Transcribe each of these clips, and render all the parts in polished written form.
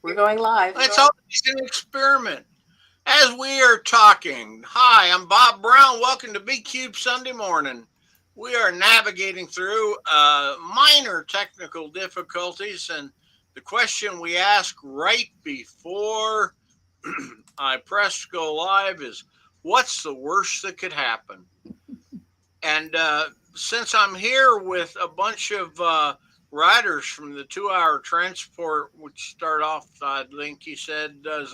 We're going live. It's always an experiment. As we are talking, hi, I'm Bob Brown. Welcome to B Cube Sunday morning. We are navigating through minor technical difficulties, and the question we ask right before I press go live is, what's the worst that could happen? And since I'm here with a bunch of riders from the 2 Hour Transport, which start off, I think you said, as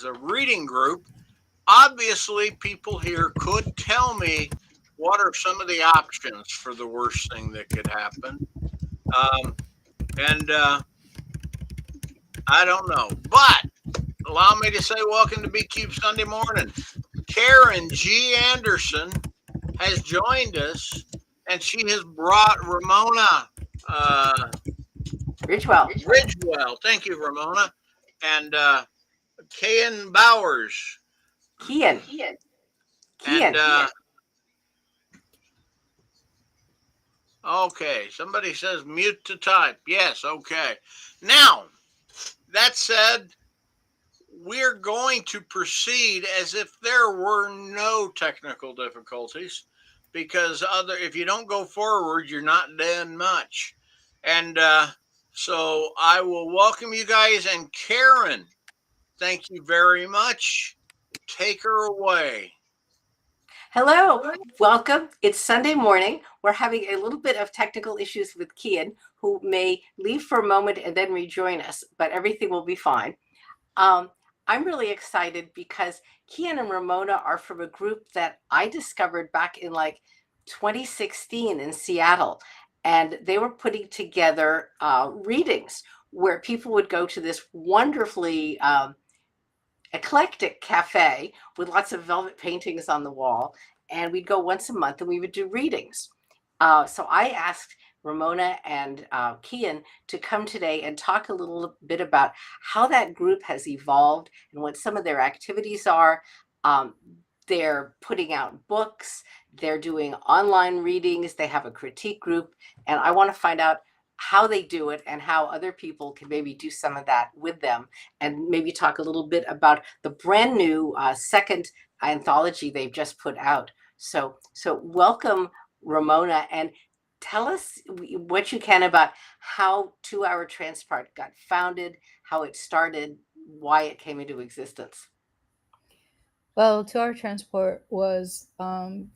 a reading group, obviously people here could tell me what are some of the options for the worst thing that could happen. Um, and I don't know. But allow me to say welcome to B Cube Sunday morning. Karen G. Anderson has joined us, and she has brought Ramona Ridgewell. Ridgewell. Thank you, Ramona. And Keyan Bowers. Keyan. And okay, somebody says mute to type. Yes, okay. Now, that said, we're going to proceed as if there were no technical difficulties, because if you don't go forward, you're not doing much. And so I will welcome you guys. And Karen, thank you very much. Take her away. Hello. Welcome. It's Sunday morning. We're having a little bit of technical issues with Keyan, who may leave for a moment and then rejoin us, but everything will be fine. I'm really excited because Keyan and Ramona are from a group that I discovered back in like 2016 in Seattle. And they were putting together readings where people would go to this wonderfully eclectic cafe with lots of velvet paintings on the wall. And we'd go once a month and we would do readings. So I asked Ramona and Keyan to come today and talk a little bit about how that group has evolved and what some of their activities are. They're putting out books, they're doing online readings, they have a critique group, and I want to find out how they do it and how other people can maybe do some of that with them, and maybe talk a little bit about the brand new second anthology they've just put out. So welcome, Ramona, and tell us what you can about how 2 Hour Transport got founded, how it started, why it came into existence. Well, 2 Hour Transport was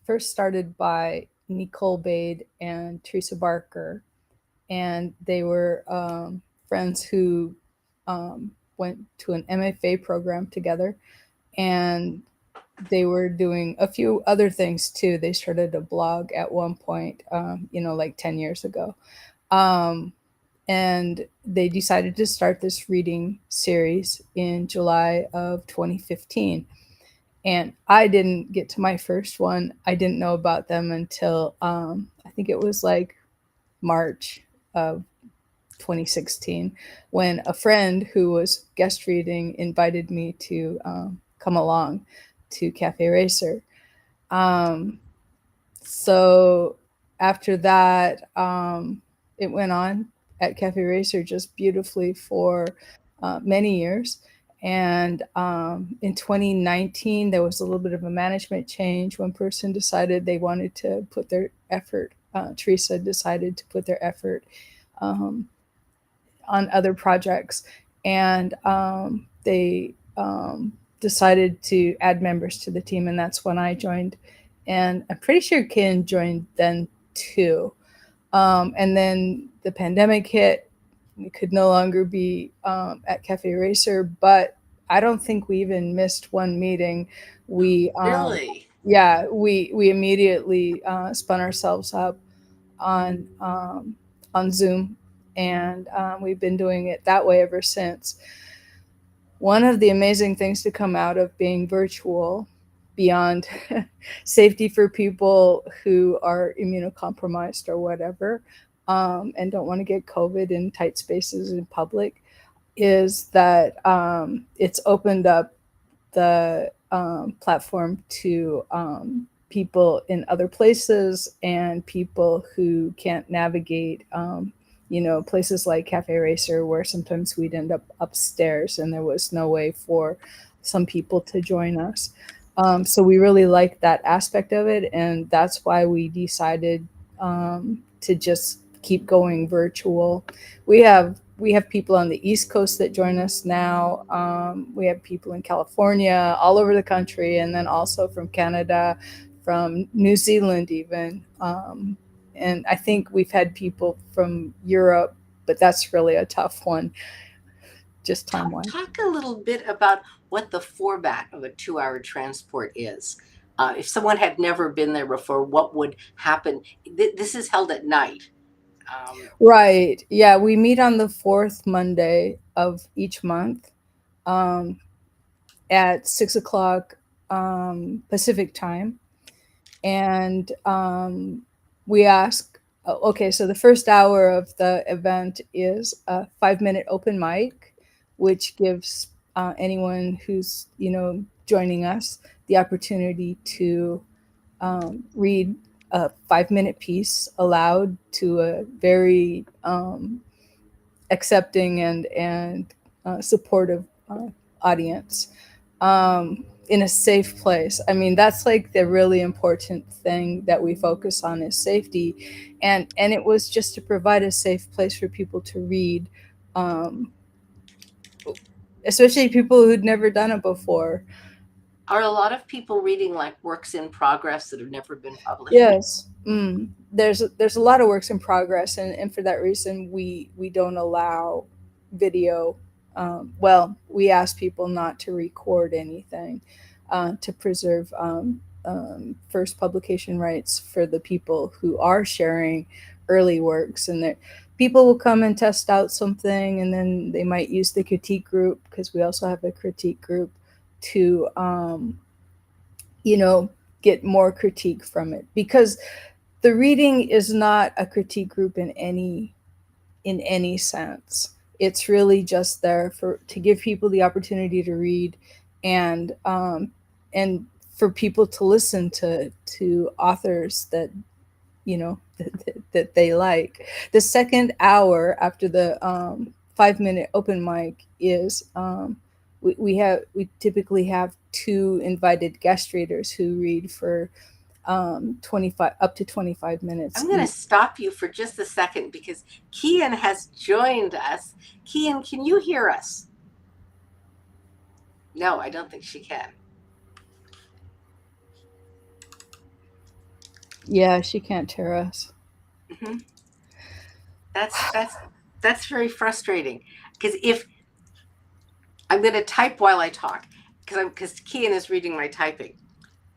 first started by Nicole Bade and Teresa Barker, and they were friends who went to an MFA program together, and they were doing a few other things too. They started a blog at one point, like 10 years ago. And they decided to start this reading series in July of 2015. And I didn't get to my first one. I didn't know about them until I think it was like March of 2016, when a friend who was guest reading invited me to come along to Cafe Racer. So after that, it went on at Cafe Racer just beautifully for many years. And in 2019, there was a little bit of a management change. One person decided they wanted to put their effort, Teresa decided to put their effort on other projects. And they decided to add members to the team. And that's when I joined. And I'm pretty sure Keyan joined then too. And then the pandemic hit. We could no longer be at Cafe Racer, but I don't think we even missed one meeting. We Really? Yeah, we immediately spun ourselves up on Zoom, and we've been doing it that way ever since. One of the amazing things to come out of being virtual, beyond safety for people who are immunocompromised or whatever, and don't want to get COVID in tight spaces in public, is that it's opened up the platform to people in other places and people who can't navigate places like Cafe Racer, where sometimes we'd end up upstairs and there was no way for some people to join us. So we really liked that aspect of it, and that's why we decided to just keep going virtual. We have people on the East Coast that join us now. We have people in California, all over the country, and then also from Canada, from New Zealand, even. And I think we've had people from Europe, but that's really a tough one, just time wise. Talk a little bit about what the format of a 2-hour transport is. If someone had never been there before, what would happen? This is held at night. Right. Yeah, we meet on the fourth Monday of each month at 6 o'clock Pacific time. And we ask, okay, so the first hour of the event is a 5-minute open mic, which gives anyone who's, joining us the opportunity to read a 5-minute piece aloud to a very accepting and supportive audience in a safe place. I mean, that's like the really important thing that we focus on is safety, and it was just to provide a safe place for people to read, especially people who'd never done it before. Are a lot of people reading like works in progress that have never been published? Yes. There's a lot of works in progress, and for that reason, we don't allow video. Well, we ask people not to record anything to preserve first publication rights for the people who are sharing early works, and that people will come and test out something, and then they might use the critique group, because we also have a critique group, to get more critique from it, because the reading is not a critique group in any sense. It's really just there to give people the opportunity to read, and for people to listen to authors that that they like. The second hour after the 5-minute open mic is we typically have 2 invited guest readers who read for 25 up to 25 minutes. I'm going to stop you for just a second because Keyan has joined us. Keyan, can you hear us? No, I don't think she can. Yeah, she can't hear us. Mm-hmm. That's very frustrating, because if I'm going to type while I talk, because Keyan is reading my typing.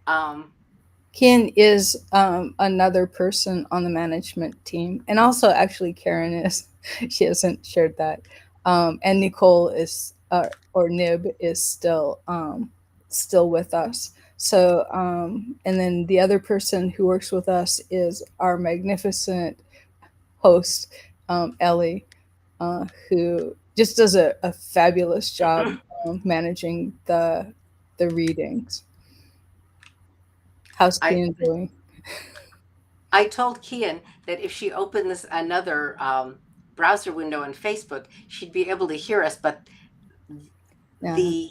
Keyan is another person on the management team, and also actually Karen is. She hasn't shared that, and Nicole is or Nib is still with us. So and then the other person who works with us is our magnificent host, Ellie, who just does a fabulous job managing the readings. How's Keyan doing? I told Keyan that if she opens another browser window on Facebook, she'd be able to hear us, but the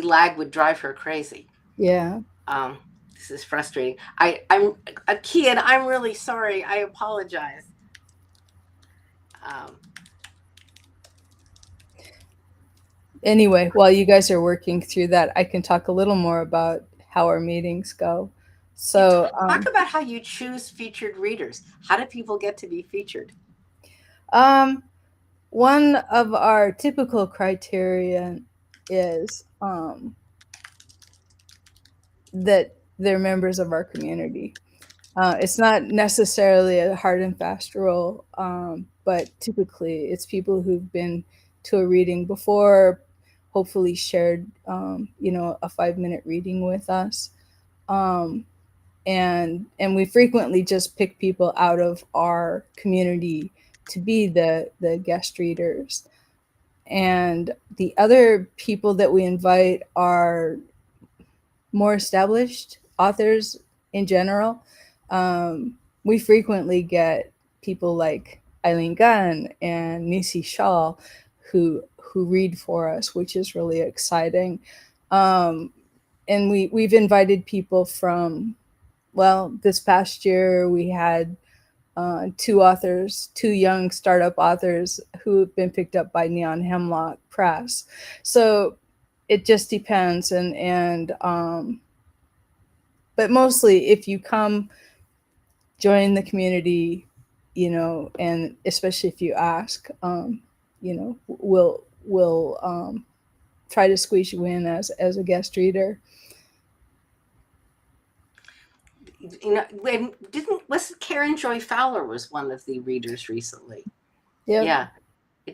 lag would drive her crazy. Yeah. This is frustrating. I'm Keyan, I'm really sorry. I apologize. Anyway, while you guys are working through that, I can talk a little more about how our meetings go. So talk about how you choose featured readers. How do people get to be featured? One of our typical criteria is that they're members of our community. It's not necessarily a hard and fast rule, but typically it's people who've been to a reading before, hopefully shared, a 5-minute reading with us. And we frequently just pick people out of our community to be the guest readers. And the other people that we invite are more established authors in general. We frequently get people like Eileen Gunn and Nisi Shaw who read for us, which is really exciting. And we've invited people from, well, this past year we had two young startup authors who have been picked up by Neon Hemlock Press. So it just depends, and but mostly if you come join the community, and especially if you ask, we'll try to squeeze you in as a guest reader. When wasn't Karen Joy Fowler was one of the readers recently? Yep. Yeah.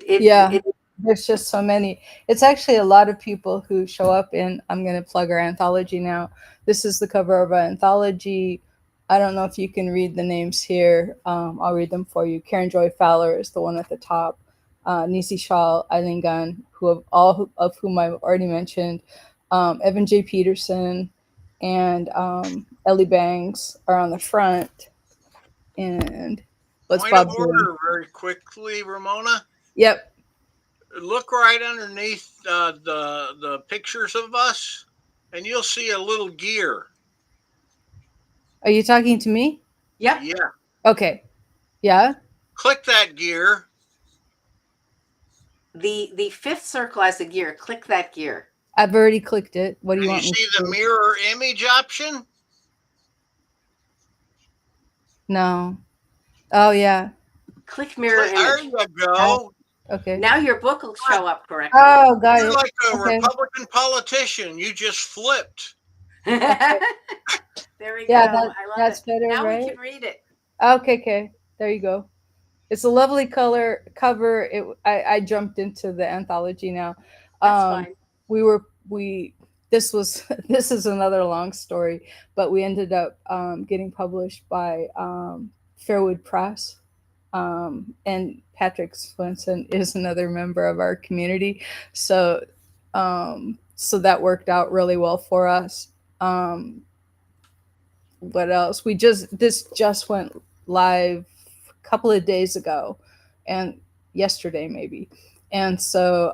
Yeah. There's just so many. It's actually a lot of people who show up in, I'm going to plug our anthology now. This is the cover of our anthology. I don't know if you can read the names here. I'll read them for you. Karen Joy Fowler is the one at the top. Nisi Shaw, Eileen Gunn, all of whom I've already mentioned. Evan J. Peterson and Ellie Bangs are on the front. And what's Point Bob of doing? order very quickly, Ramona. Yep. Look right underneath the pictures of us, and you'll see a little gear. Are you talking to me? Yep. Yeah. Okay. Yeah. Click that gear. The fifth circle has a gear. Click that gear. I've already clicked it. What do you And want you me see to the do? mirror image option? No. Oh, yeah. Click mirror image. There you go. Okay. Now your book will show up correctly. Oh, got You're it. like a Okay. Republican politician. You just flipped. There we Yeah, go. I love that's it. better, Now right? we can read it. Okay. There you go. It's a lovely cover. I jumped into the anthology now. That's fine. This is another long story, but we ended up getting published by Fairwood Press. And Patrick Swenson is another member of our community. So that worked out really well for us. What else? This just went live a couple of days ago, and yesterday maybe. And so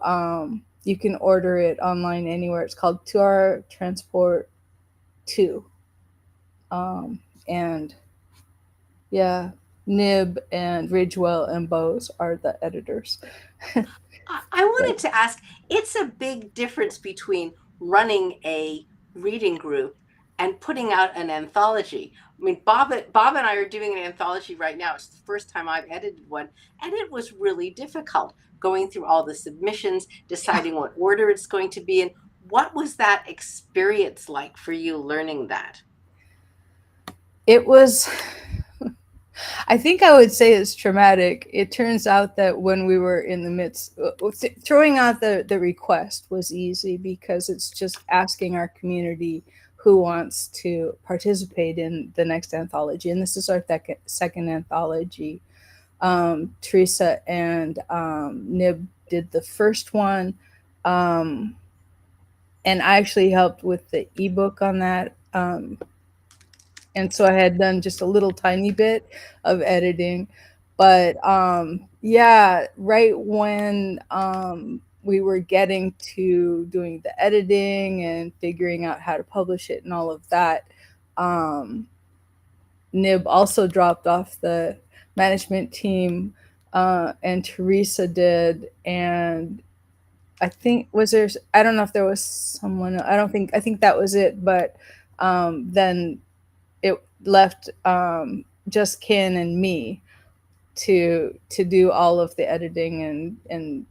you can order it online anywhere. It's called To Our Transport 2. And yeah, Nib and Ridgewill and Bose are the editors. I wanted to ask, it's a big difference between running a reading group and putting out an anthology. I mean, Bob and I are doing an anthology right now. It's the first time I've edited one, and it was really difficult going through all the submissions, deciding what order it's going to be in. What was that experience like for you learning that? It was, I think I would say it's traumatic. It turns out that when we were in the midst, throwing out the request was easy because it's just asking our community who wants to participate in the next anthology. And this is our second anthology. Teresa and Nib did the first one. And I actually helped with the ebook on that. And so I had done just a little tiny bit of editing. But yeah, right when we were getting to doing the editing and figuring out how to publish it and all of that, Nib also dropped off the management team, and Teresa did. And I think I don't know if there was someone, I think that was it. But then it left just Ken and me to do all of the editing and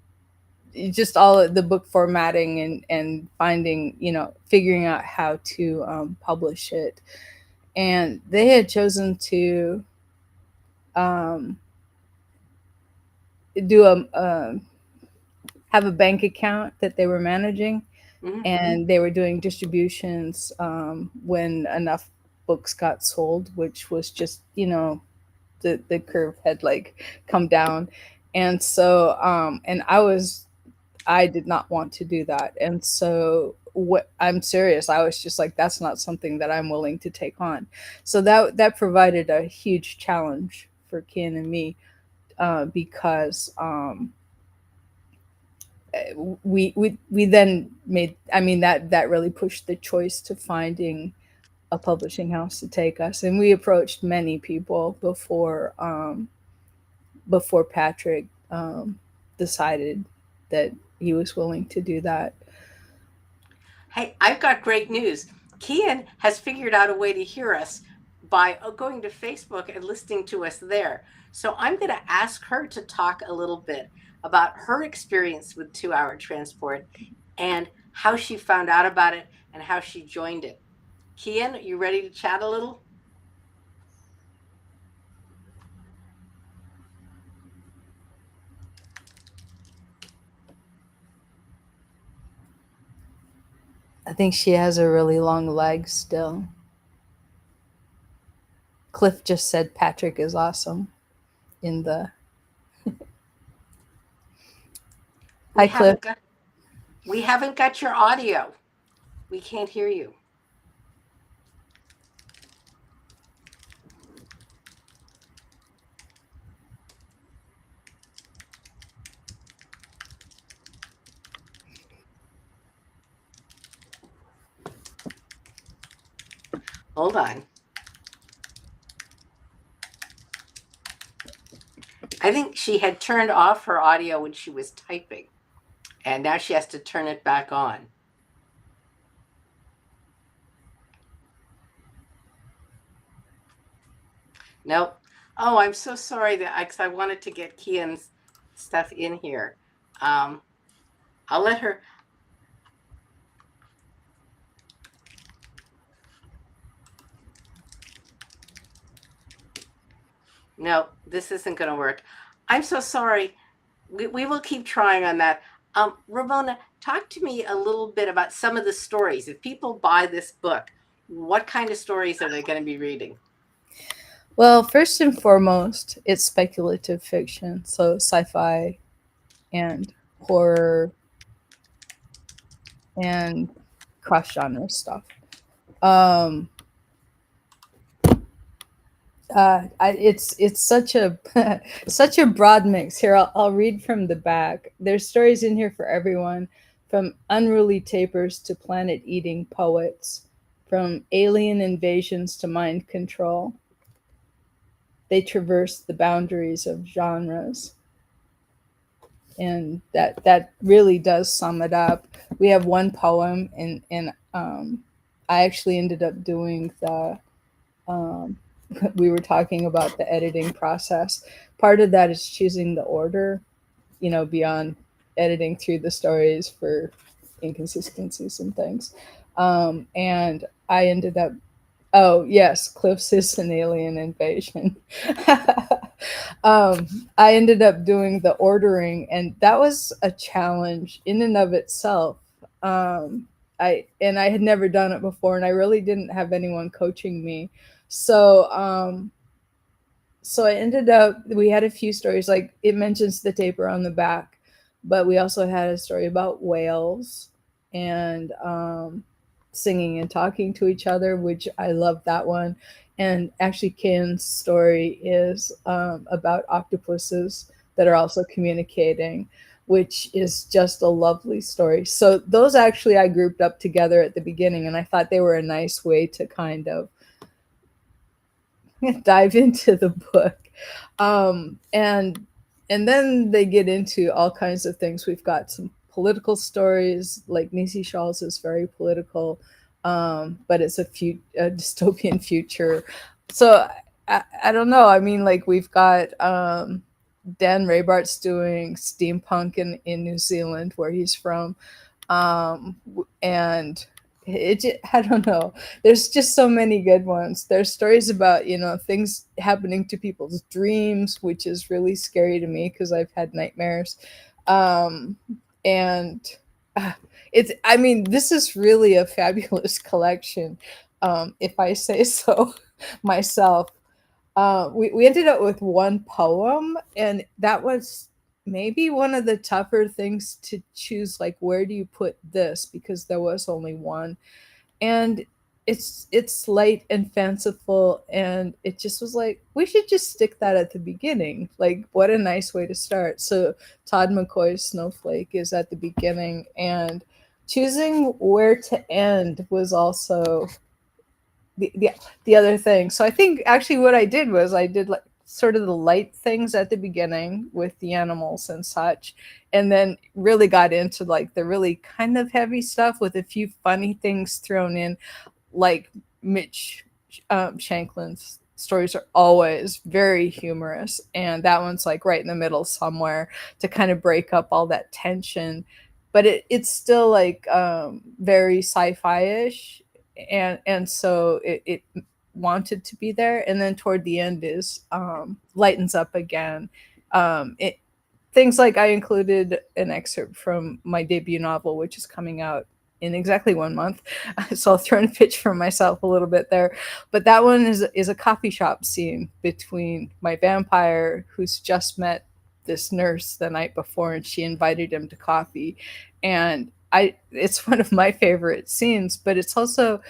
just all of the book formatting and finding, figuring out how to publish it. And they had chosen to do have a bank account that they were managing. Mm-hmm. And they were doing distributions when enough books got sold, which was just, the curve had come down. And so and I did not want to do that. And so I'm serious, I was just like, that's not something that I'm willing to take on. So that provided a huge challenge for Keyan and me, because we then made, I mean, that really pushed the choice to finding a publishing house to take us, and we approached many people before Patrick decided that he was willing to do that. Hey, I've got great news. Keyan has figured out a way to hear us by going to Facebook and listening to us there. So I'm going to ask her to talk a little bit about her experience with 2 Hour Transport and how she found out about it and how she joined it. Keyan, you ready to chat a little? I think she has a really long leg still. Cliff just said Patrick is awesome in the. Hi, Cliff. We haven't got your audio. We can't hear you. Hold on. I think she had turned off her audio when she was typing, and now she has to turn it back on. Nope. Oh, I'm so sorry that because I wanted to get Keyan's stuff in here. I'll let her. No, this isn't going to work. I'm so sorry. We will keep trying on that. Ramona, talk to me a little bit about some of the stories. If people buy this book, what kind of stories are they going to be reading? Well, first and foremost, it's speculative fiction, so sci-fi and horror and cross-genre stuff. It's such a such a broad mix. Here, I'll read from the back. There's stories in here for everyone, from unruly tapers to planet-eating poets, from alien invasions to mind control. They traverse the boundaries of genres, and that really does sum it up. We have one poem, and I actually ended up doing the. We were talking about the editing process. Part of that is choosing the order, beyond editing through the stories for inconsistencies and things. And I ended up, oh, yes, Cliff's is an alien invasion. I ended up doing the ordering, and that was a challenge in and of itself. I had never done it before, and I really didn't have anyone coaching me. So I ended up, we had a few stories, like it mentions the taper on the back, but we also had a story about whales and singing and talking to each other, which I love that one. And actually Keyan's story is about octopuses that are also communicating, which is just a lovely story. So those actually I grouped up together at the beginning, and I thought they were a nice way to kind of dive into the book. And then they get into all kinds of things. We've got some political stories, like Nisi Shawls is very political, but it's a dystopian future. So I don't know. I mean, like we've got Dan Raybart's doing steampunk in New Zealand, where he's from, and I don't know. There's just so many good ones. There's stories about, things happening to people's dreams, which is really scary to me because I've had nightmares. And I mean, this is really a fabulous collection, if I say so myself. We ended up with one poem, and that was maybe one of the tougher things to choose, like where do you put this, because there was only one. And it's light and fanciful, and it just was like, we should just stick that at the beginning. Like, what a nice way to start. So Todd McCoy's Snowflake is at the beginning, and choosing where to end was also the other thing. So I think actually what I did was I did like sort of the light things at the beginning with the animals and such, and then really got into like the really kind of heavy stuff with a few funny things thrown in, like Mitch Shanklin's stories are always very humorous, and that one's like right in the middle somewhere to kind of break up all that tension, but it's still like very sci-fi-ish, and so it wanted to be there, and then toward the end is lightens up again. It things like I included an excerpt from my debut novel, which is coming out in exactly 1 month. So I'll throw in a pitch for myself a little bit there. But that one is a coffee shop scene between my vampire, who's just met this nurse the night before, and she invited him to coffee. And it's one of my favorite scenes, but it's also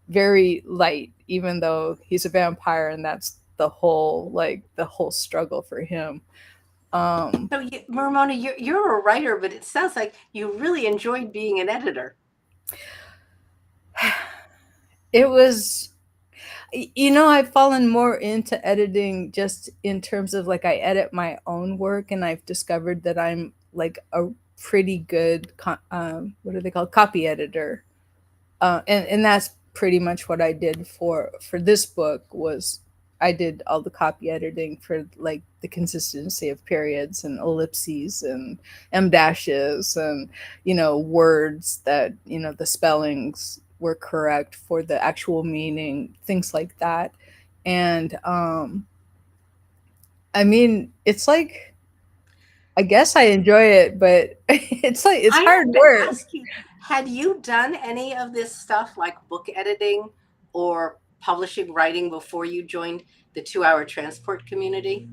very light, even though he's a vampire, and that's the whole struggle for him. So, Ramona, you're a writer, but it sounds like you really enjoyed being an editor. It was, I've fallen more into editing just in terms of like I edit my own work, and I've discovered that I'm like a pretty good, what are they called, copy editor, and that's pretty much what I did for this book. Was I did all the copy editing for like the consistency of periods and ellipses and em dashes, and words that the spellings were correct for the actual meaning, things like that. And I mean, it's like, I guess I enjoy it, but it's like it's hard work. Had you done any of this stuff like book editing or publishing writing before you joined the 2-Hour Transport community?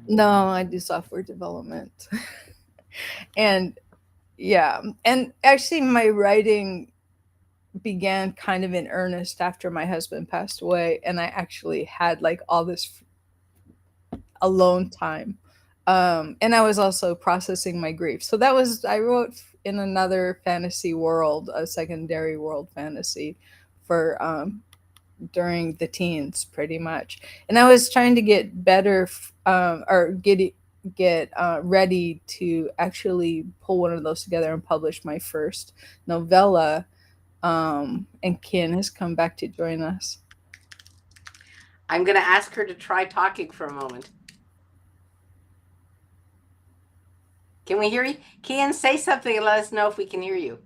No, I do software development. And yeah, and actually my writing began kind of in earnest after my husband passed away, and I actually had like all this alone time. And I was also processing my grief. So I wrote in another fantasy world, a secondary world fantasy for during the teens, pretty much. And I was trying to get better, or get ready to actually pull one of those together and publish my first novella. And Keyan has come back to join us. I'm going to ask her to try talking for a moment. Can we hear you? Keyan, say something and let us know if we can hear you.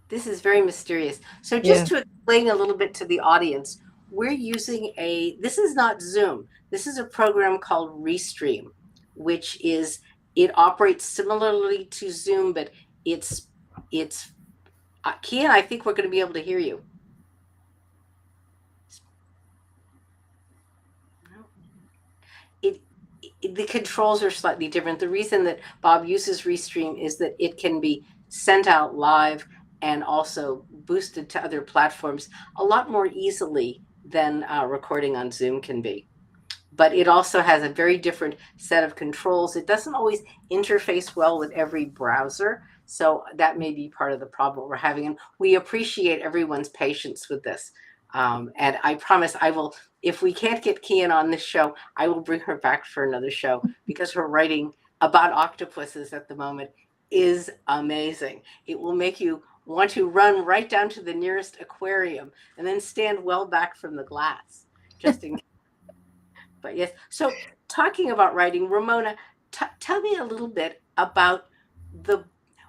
This is very mysterious. So just to explain a little bit to the audience, we're using this is not Zoom. This is a program called Restream, which it operates similarly to Zoom, but it's Keyan, I think we're going to be able to hear you. The controls are slightly different. The reason that Bob uses Restream is that it can be sent out live and also boosted to other platforms a lot more easily than recording on Zoom can be. But it also has a very different set of controls. It doesn't always interface well with every browser. So that may be part of the problem we're having. And we appreciate everyone's patience with this. And I promise I will, if we can't get Keyan on this show, I will bring her back for another show, because her writing about octopuses at the moment is amazing. It will make you want to run right down to the nearest aquarium and then stand well back from the glass, just in case. But yes, so talking about writing, Ramona, tell me a little bit about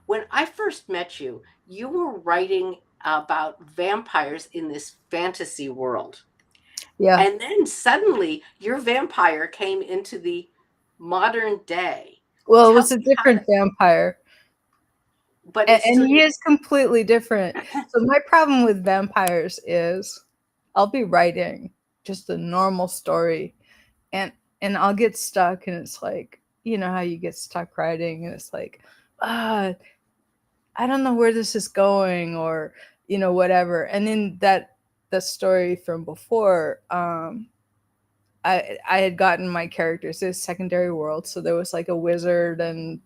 when I first met you, you were writing about vampires in this fantasy world. Yeah. And then suddenly your vampire came into the modern day. Well, it was a different vampire. But and he is completely different. So my problem with vampires is I'll be writing just a normal story, and and I'll get stuck, and it's like, you know how you get stuck writing, and it's like, ah, I don't know where this is going, or whatever. And then the story from before, I had gotten my characters this secondary world, so there was like a wizard and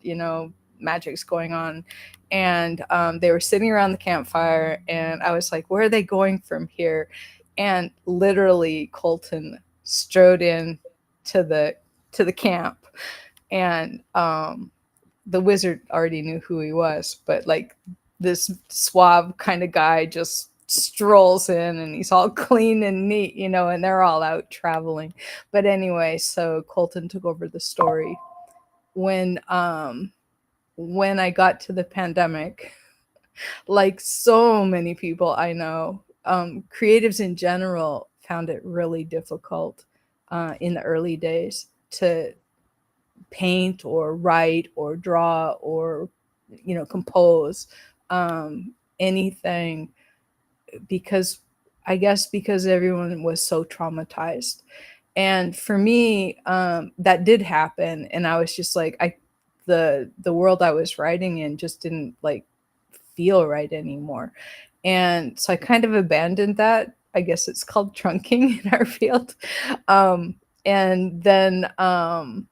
magic's going on, and they were sitting around the campfire, and I was like, where are they going from here? And literally Colton strode in to the camp, and the wizard already knew who he was, but like this suave kind of guy just strolls in, and he's all clean and neat, and they're all out traveling. But anyway, so Colton took over the story. When I got to the pandemic, like so many people I know, creatives in general found it really difficult in the early days to paint or write or draw or compose anything, because I guess because everyone was so traumatized. And for me, that did happen, and I was just like, the world I was writing in just didn't like feel right anymore. And so I kind of abandoned that. I guess it's called trunking in our field. And then I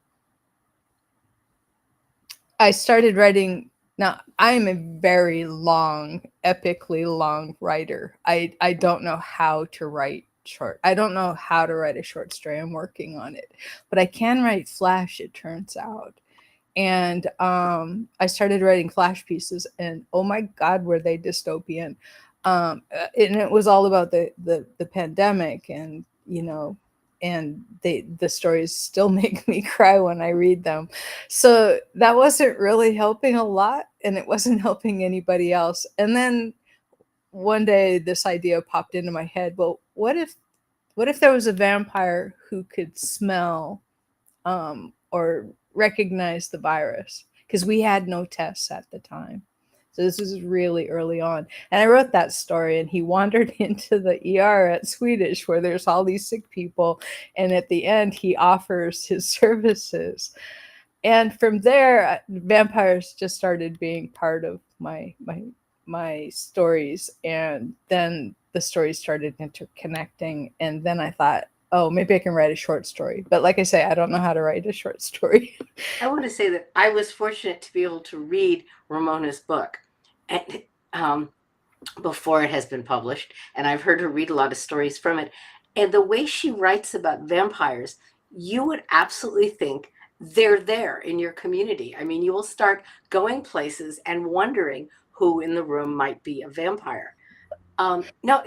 started writing. Now, I'm a very long, epically long writer. I don't know how to write short. I don't know how to write a short story. I'm working on it. But I can write flash, it turns out. And I started writing flash pieces, and oh my God, were they dystopian. And it was all about the pandemic, and and the stories still make me cry when I read them. So that wasn't really helping a lot, and it wasn't helping anybody else. And then one day this idea popped into my head. Well, what if there was a vampire who could smell or recognize the virus? Because we had no tests at the time. So this is really early on. And I wrote that story, and he wandered into the ER at Swedish where there's all these sick people. And at the end, he offers his services. And from there, vampires just started being part of my stories. And then the stories started interconnecting. And then I thought, oh, maybe I can write a short story. But like I say, I don't know how to write a short story. I want to say that I was fortunate to be able to read Ramona's book, and before it has been published, and I've heard her read a lot of stories from it. And the way she writes about vampires, you would absolutely think they're there in your community. I mean, you will start going places and wondering who in the room might be a vampire. No,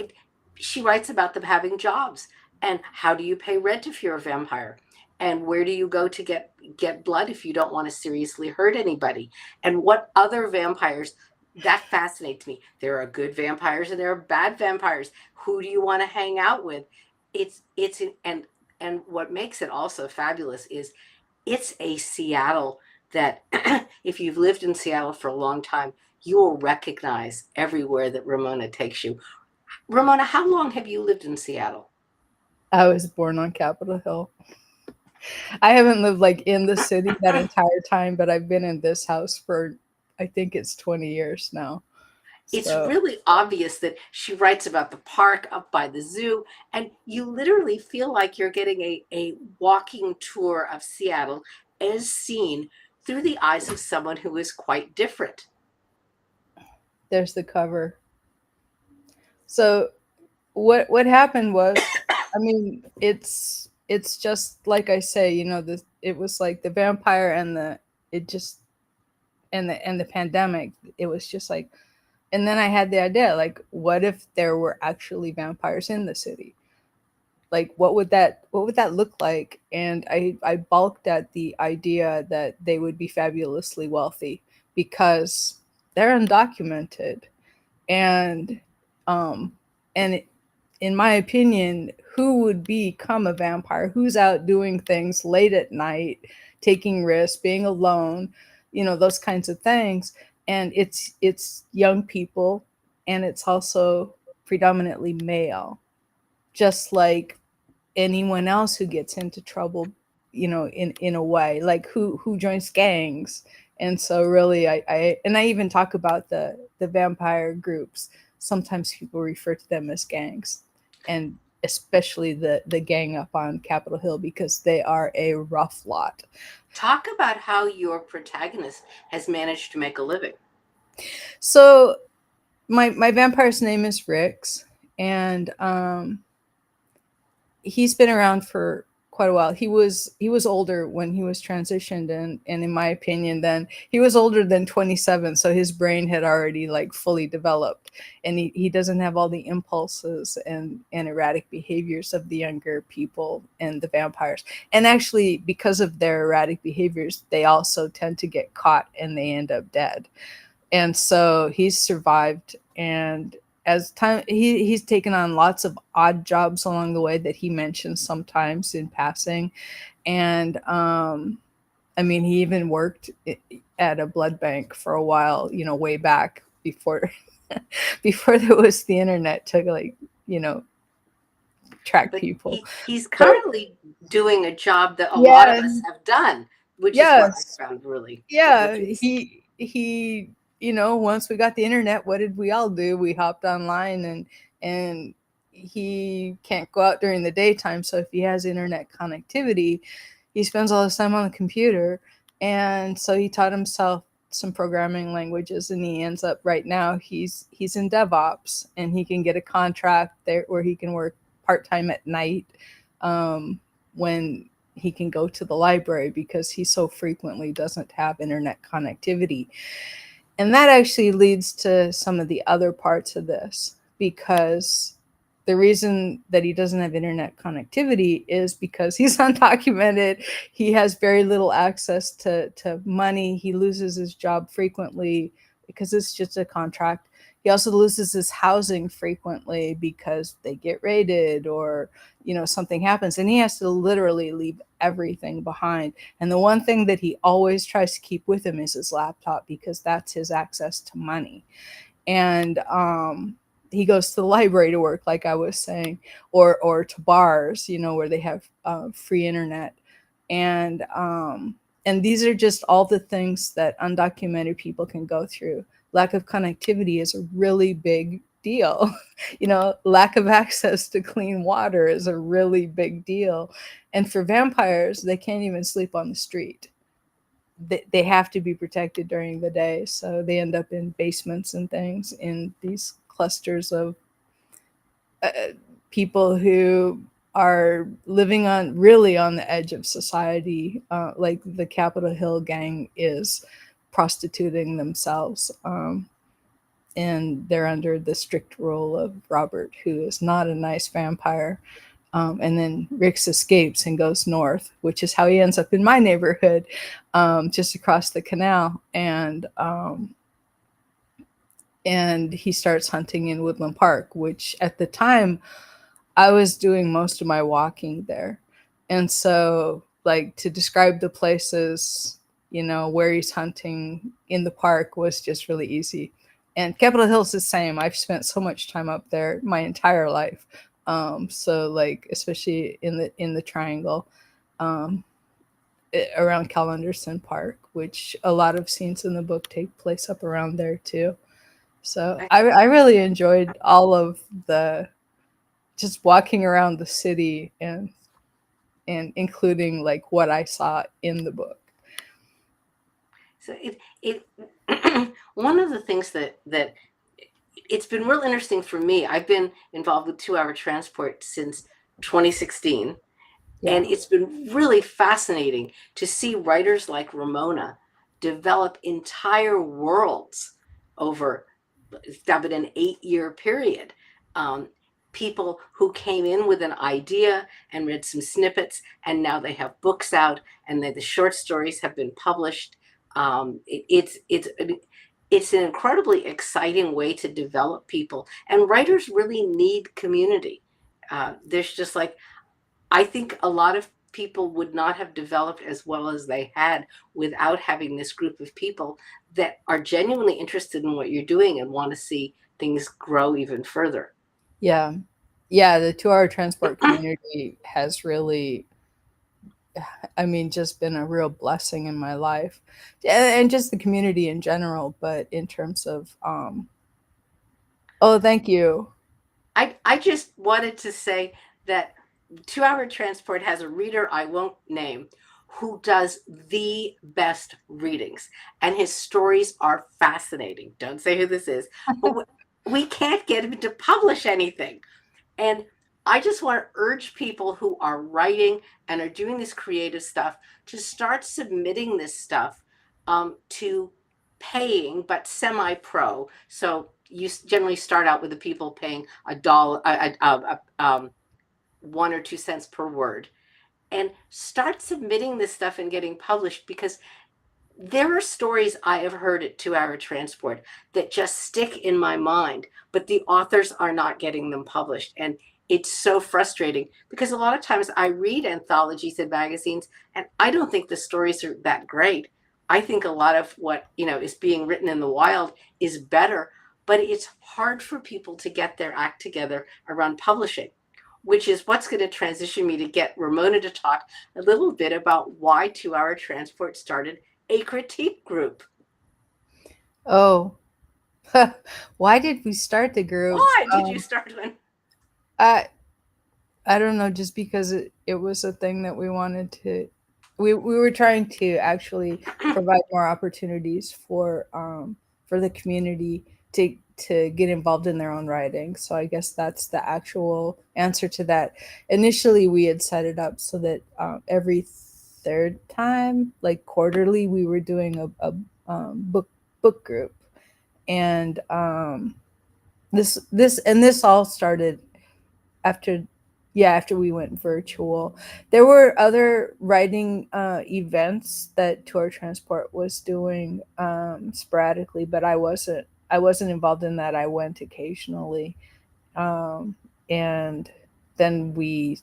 she writes about them having jobs, and how do you pay rent if you're a vampire, and where do you go to get blood if you don't want to seriously hurt anybody, and what other vampires. That fascinates me. There are good vampires and there are bad vampires. Who do you want to hang out with? It's and what makes it also fabulous is it's a Seattle that if you've lived in Seattle for a long time, you will recognize everywhere that Ramona takes you. Ramona, how long have you lived in Seattle? I was born on Capitol Hill. I haven't lived like in the city that entire time, but I've been in this house for, I think it's 20 years now. It's So really obvious that she writes about the park up by the zoo, and you literally feel like you're getting a walking tour of Seattle as seen through the eyes of someone who is quite different. there's the cover. So what happened was, I mean, it's just like I say, it was like the vampire and it just and the pandemic. It was just like, and then I had the idea, like, what if there were actually vampires in the city? Like, what would that look like? And I balked at the idea that they would be fabulously wealthy because they're undocumented. And um and it, in my opinion, who would become a vampire? Who's out doing things late at night, taking risks, being alone, those kinds of things. And it's young people, and it's also predominantly male, just like anyone else who gets into trouble in a way, like who joins gangs. And so really I even talk about the vampire groups. Sometimes people refer to them as gangs, and especially the gang up on Capitol Hill, because they are a rough lot. Talk about how your protagonist has managed to make a living. So my vampire's name is Rix, and he's been around for quite a while. He was older when he was transitioned, and in my opinion, then he was older than 27, so his brain had already like fully developed, and he doesn't have all the impulses and erratic behaviors of the younger people and the vampires. And actually, because of their erratic behaviors, they also tend to get caught and they end up dead. And so he's survived, and as time he's taken on lots of odd jobs along the way that he mentions sometimes in passing. And I mean, he even worked at a blood bank for a while, way back before before there was the internet to like, track But people. he's currently doing a job that a lot of Yeah. us have done, which is what I Yes. found really Yeah, interesting. he once we got the internet, what did we all do? We hopped online, and he can't go out during the daytime, so if he has internet connectivity, he spends all his time on the computer. And so he taught himself some programming languages, and he ends up, right now he's in DevOps, and he can get a contract there where he can work part-time at night, when he can go to the library, because he so frequently doesn't have internet connectivity. And that actually leads to some of the other parts of this, because the reason that he doesn't have internet connectivity is because he's undocumented. He has very little access to money. He loses his job frequently because it's just a contract. He also loses his housing frequently because they get raided, or something happens, and he has to literally leave everything behind. And the one thing that he always tries to keep with him is his laptop, because that's his access to money. And he goes to the library to work, like I was saying, or to bars, where they have free internet. And these are just all the things that undocumented people can go through. Lack of connectivity is a really big deal. Lack of access to clean water is a really big deal. And for vampires, they can't even sleep on the street. They have to be protected during the day, so they end up in basements and things, in these clusters of uh, people who are living really on the edge of society, like the Capitol Hill gang is prostituting themselves, and they're under the strict rule of Robert, who is not a nice vampire. And then Rix escapes and goes north, which is how he ends up in my neighborhood, just across the canal. And he starts hunting in Woodland Park, which at the time I was doing most of my walking there. And so, like, to describe the places, where he's hunting in the park was just really easy. And Capitol Hill's the same. I've spent so much time up there my entire life. So, like, especially in the Triangle, um, around Cal Anderson Park, which a lot of scenes in the book take place up around there too. So I really enjoyed all of the just walking around the city, and including like what I saw in the book. So it one of the things that it's been real interesting for me. I've been involved with 2 Hour Transport since 2016. Yeah. And it's been really fascinating to see writers like Ramona develop entire worlds over that been an 8-year period. People who came in with an idea and read some snippets, and now they have books out, and the short stories have been published. It's an incredibly exciting way to develop people, and writers really need community. There's just like, I think a lot of people would not have developed as well as they had without having this group of people that are genuinely interested in what you're doing and want to see things grow even further. Yeah. The 2 Hour Transport community has really I mean, just been a real blessing in my life, and just the community in general. But in terms of, oh, thank you. I just wanted to say that 2 Hour Transport has a reader I won't name who does the best readings, and his stories are fascinating. Don't say who this is, but we can't get him to publish anything. And I just want to urge people who are writing and are doing this creative stuff to start submitting this stuff to paying, but semi pro. So you generally start out with the people paying $1, 1 or 2 cents per word, and start submitting this stuff and getting published, because there are stories I have heard at 2 Hour Transport that just stick in my mind, but the authors are not getting them published. And it's so frustrating because a lot of times I read anthologies and magazines and I don't think the stories are that great. I think a lot of what, is being written in the wild is better, but it's hard for people to get their act together around publishing, which is what's going to transition me to get Ramona to talk a little bit about why 2 Hour Transport started a critique group. Oh, why did we start the group? Why did you start one? I don't know, just because it was a thing that we wanted to. We were trying to actually provide more opportunities for the community to get involved in their own writing. So I guess that's the actual answer to that. Initially, we had set it up so that every third time, like quarterly, we were doing a book group, and this all started after, yeah, after we went virtual. There were other writing events that Tour Transport was doing sporadically, but I wasn't involved in that. I went occasionally, and then we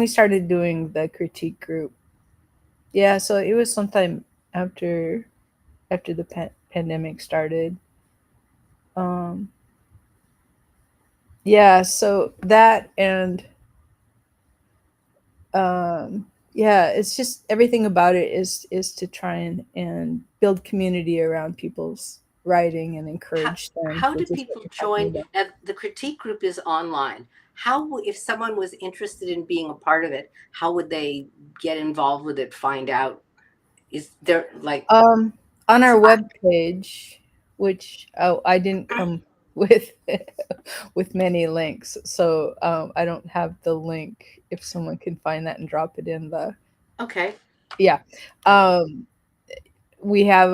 started doing the critique group. Yeah, so it was sometime after the pandemic started. um yeah, so that, and yeah, it's just everything about it is to try and build community around people's writing and How, encourage them how to do just what people you're talking join? about. Now, the critique group is online. How, if someone was interested in being a part of it, how would they get involved with it? Find out? Is there like um on our Slack? web page, which, oh, I didn't come with with many links, so I don't have the link. If someone can find that and drop it in the, Okay. yeah, um we have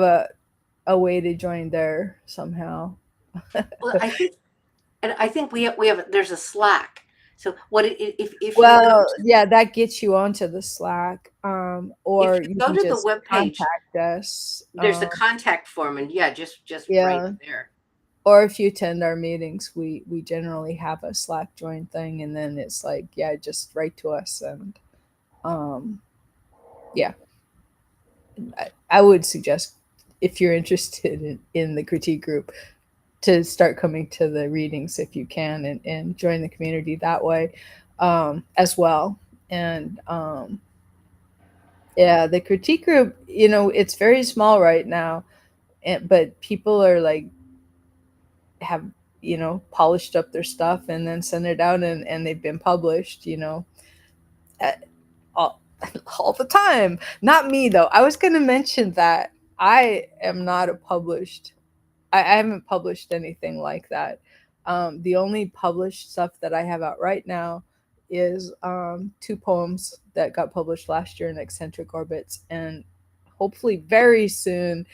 a way to join there somehow. Well, I think we have there's a Slack. So what if you go Well, to yeah, that gets you onto the Slack, if or you you go can to the just web page, contact us. there's a contact form, and yeah, just right Yeah, there. or if you attend our meetings, we generally have a Slack join thing, and then it's like, yeah, just write to us, and um, yeah, I would suggest, if you're interested in the critique group, to start coming to the readings if you can, and join the community that way, as well. And yeah, the critique group, it's very small right now, but people are like, have, polished up their stuff and then send it out, and they've been published, at, all, all the time. Not me, though. I was going to mention that I am not a published, I haven't published anything like that. The only published stuff that I have out right now is two poems that got published last year in Eccentric Orbits, and hopefully very soon,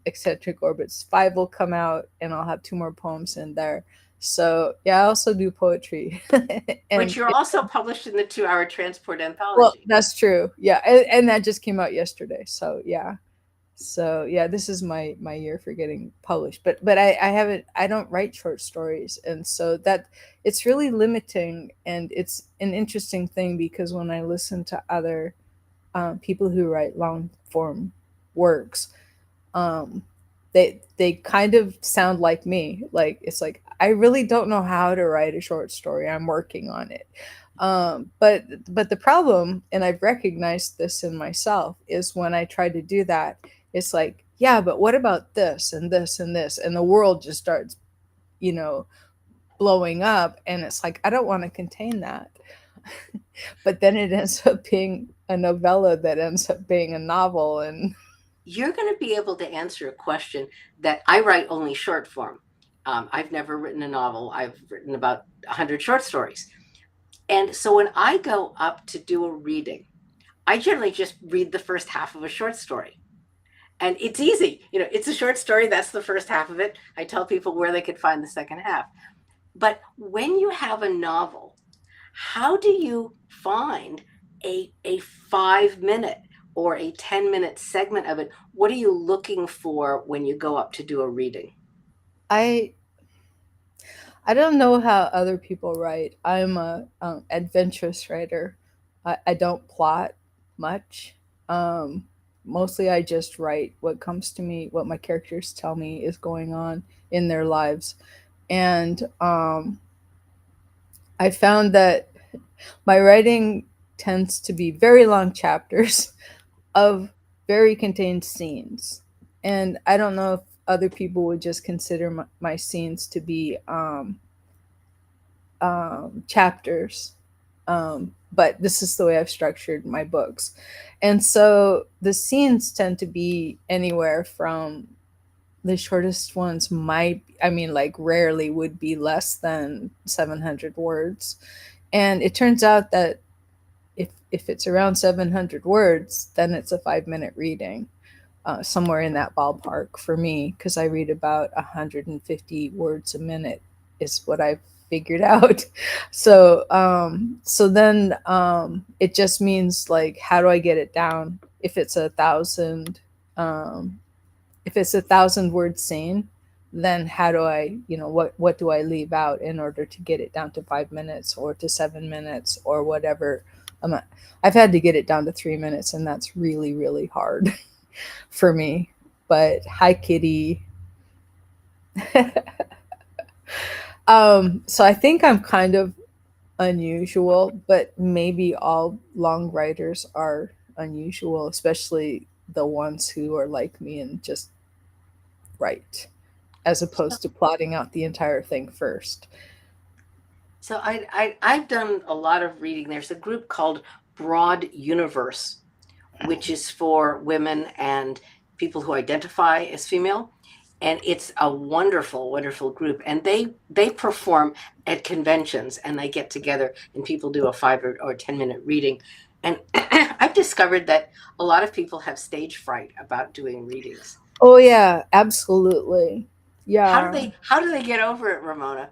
Eccentric Orbits 5 will come out, and I'll have two more poems in there. So yeah, I also do poetry. But And you're also published in the 2 Hour Transport well, anthology. that's true. Yeah, and that just came out yesterday. So yeah. So yeah, this is my year for getting published. But I haven't, I don't write short stories, and so that, it's really limiting, and it's an interesting thing, because when I listen to other people who write long form works, um, they kind of sound like me. Like, it's like, I really don't know how to write a short story. I'm working on it. But the problem, and I've recognized this in myself, is when I try to do that, it's like, yeah, but what about this and this and this, and the world just starts, you know, blowing up, and it's like I don't want to contain that. But then it ends up being a novella that ends up being a novel, and You're going to be able to answer a question that I write only short form. I've never written a novel. I've written about 100 short stories. And so when I go up to do a reading, I generally just read the first half of a short story. And it's easy. It's a short story. That's the first half of it. I tell people where they could find the second half. But when you have a novel, how do you find a 5 minute or a 10-minute segment of it? What are you looking for when you go up to do a reading? I I don't know how other people write. I'm a adventurous writer. I don't plot much. Um, Mostly, I just write what comes to me, what my characters tell me is going on in their lives, and I found that my writing tends to be very long chapters of very contained scenes. And I don't know if other people would just consider my scenes to be chapters. But this is the way I've structured my books. And so the scenes tend to be anywhere from the shortest ones might, I mean, like rarely would be less than 700 words. And it turns out that if it's around 700 words, then it's a 5 minute reading, somewhere in that ballpark for me, because I read about 150 words a minute is what I've figured out. So then it just means like, how do I get it down? If it's a thousand, if it's 1,000 word scene, then how do I, what do I leave out in order to get it down to 5 minutes or to 7 minutes or whatever? I've had to get it down to 3 minutes, and that's really, really hard for me. But hi, Kitty. So I think I'm kind of unusual, but maybe all long writers are unusual, especially the ones who are like me and just write as opposed to plotting out the entire thing first. So I've done a lot of reading. There's a group called Broad Universe, which is for women and people who identify as female. And it's a wonderful, wonderful group. And they perform at conventions, and they get together and people do a 5 or 10 minute reading. And I've discovered that a lot of people have stage fright about doing readings. Oh yeah, absolutely. Yeah. How do they get over it, Ramona?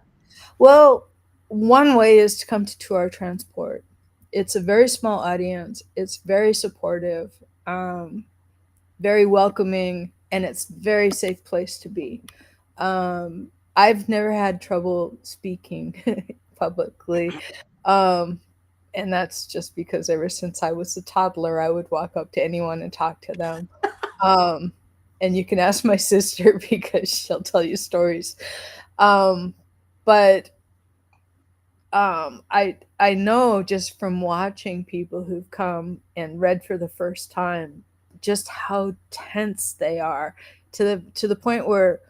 Well, one way is to come to 2 Hour Transport. It's a very small audience. It's very supportive, very welcoming, and it's very safe place to be. I've never had trouble speaking publicly. Um, and that's just because ever since I was a toddler, I would walk up to anyone and talk to them. Um, and you can ask my sister because she'll tell you stories. Um, but I know just from watching people who've come and read for the first time just how tense they are, to the point where,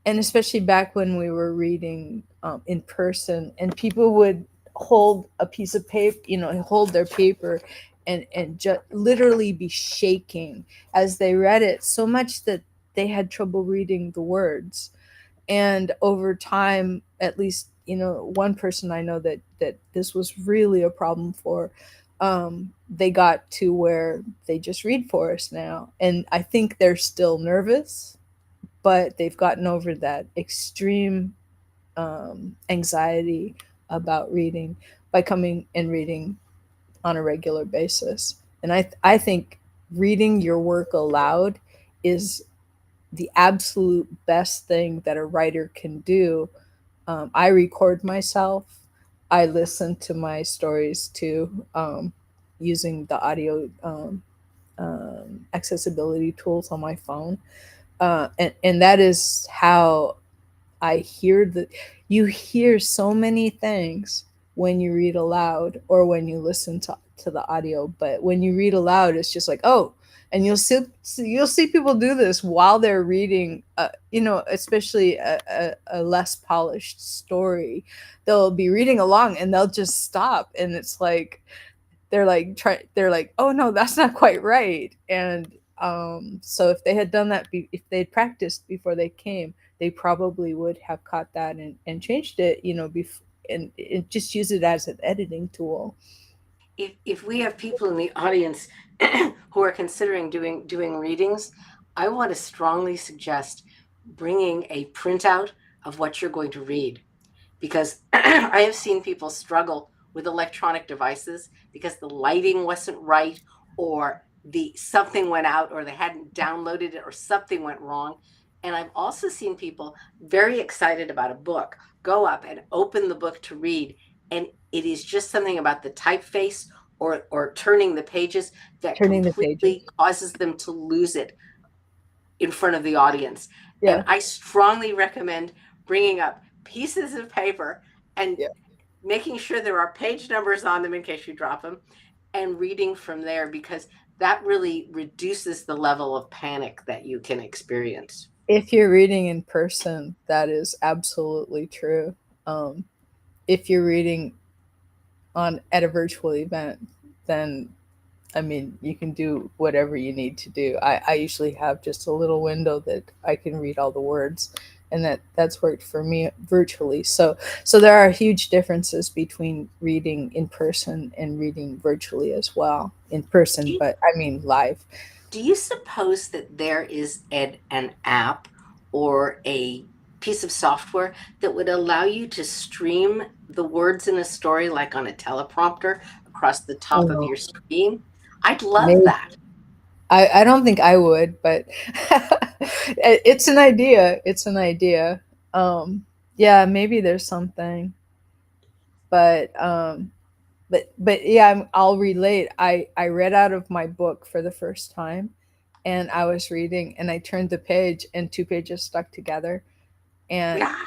and especially back when we were reading in person, and people would hold a piece of paper, hold their paper and just literally be shaking as they read it, so much that they had trouble reading the words. And over time, at least, one person I know that this was really a problem for, they got to where they just read for us now, and I think they're still nervous, but they've gotten over that extreme anxiety about reading by coming and reading on a regular basis. And I think reading your work aloud is the absolute best thing that a writer can do. I record myself. I listen to my stories too, using the audio accessibility tools on my phone. And that is how I hear you hear so many things when you read aloud or when you listen to the audio. But when you read aloud, it's just like, oh, and you'll see people do this while they're reading, especially a less polished story. They'll be reading along and they'll just stop, and it's like they're like, oh no, that's not quite right. And so if they had done that, if they'd practiced before they came, they probably would have caught that and changed it, and just use it as an editing tool. If we have people in the audience who are considering doing readings, I want to strongly suggest bringing a printout of what you're going to read, because I have seen people struggle with electronic devices because the lighting wasn't right, or the something went out, or they hadn't downloaded it, or something went wrong. And I've also seen people very excited about a book go up and open the book to read, and it is just something about the typeface or turning the pages that Turning the completely pages. causes them to lose it in front of the audience. Yeah. And I strongly recommend bringing up pieces of paper and Yeah. making sure there are page numbers on them in case you drop them, and reading from there, because that really reduces the level of panic that you can experience. If you're reading in person, that is absolutely true. Um, if you're reading on at a virtual event, then I mean, you can do whatever you need to do. I usually have just a little window that I can read all the words, and that's worked for me virtually. So there are huge differences between reading in person and reading virtually as well. In person, but I mean live. Do you suppose that there is an app or a piece of software that would allow you to stream the words in a story, like on a teleprompter, across the top of Oh, your screen? I'd love maybe. that. I don't think I would, but it's an idea. It's an idea. Yeah, maybe there's something, but but yeah, I'll relate. I read out of my book for the first time, and I was reading, and I turned the page, and two pages stuck together, and Yeah.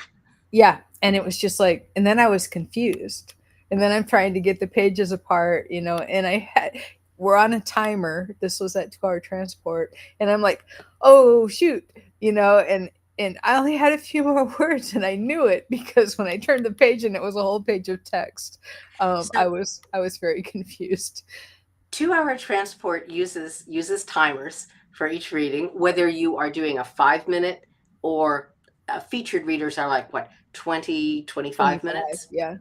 yeah, and it was just like, and then I was confused, and then I'm trying to get the pages apart, and we're on a timer. This was at 2 hour transport, and I'm like, oh shoot, and I only had a few more words, and I knew it because when I turned the page and it was a whole page of text, So I was very confused. 2 hour transport uses timers for each reading, whether you are doing a 5 minute or featured readers are like what, 20, 25 25, minutes. yeah,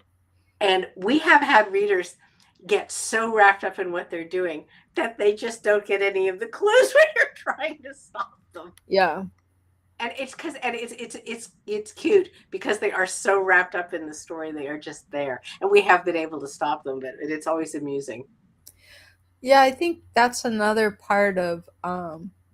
And we have had readers get so wrapped up in what they're doing that they just don't get any of the clues when you're trying to stop them. yeah. And it's cute because they are so wrapped up in the story, they are just there. And we have been able to stop them, but it's always amusing. Yeah, I think that's another part of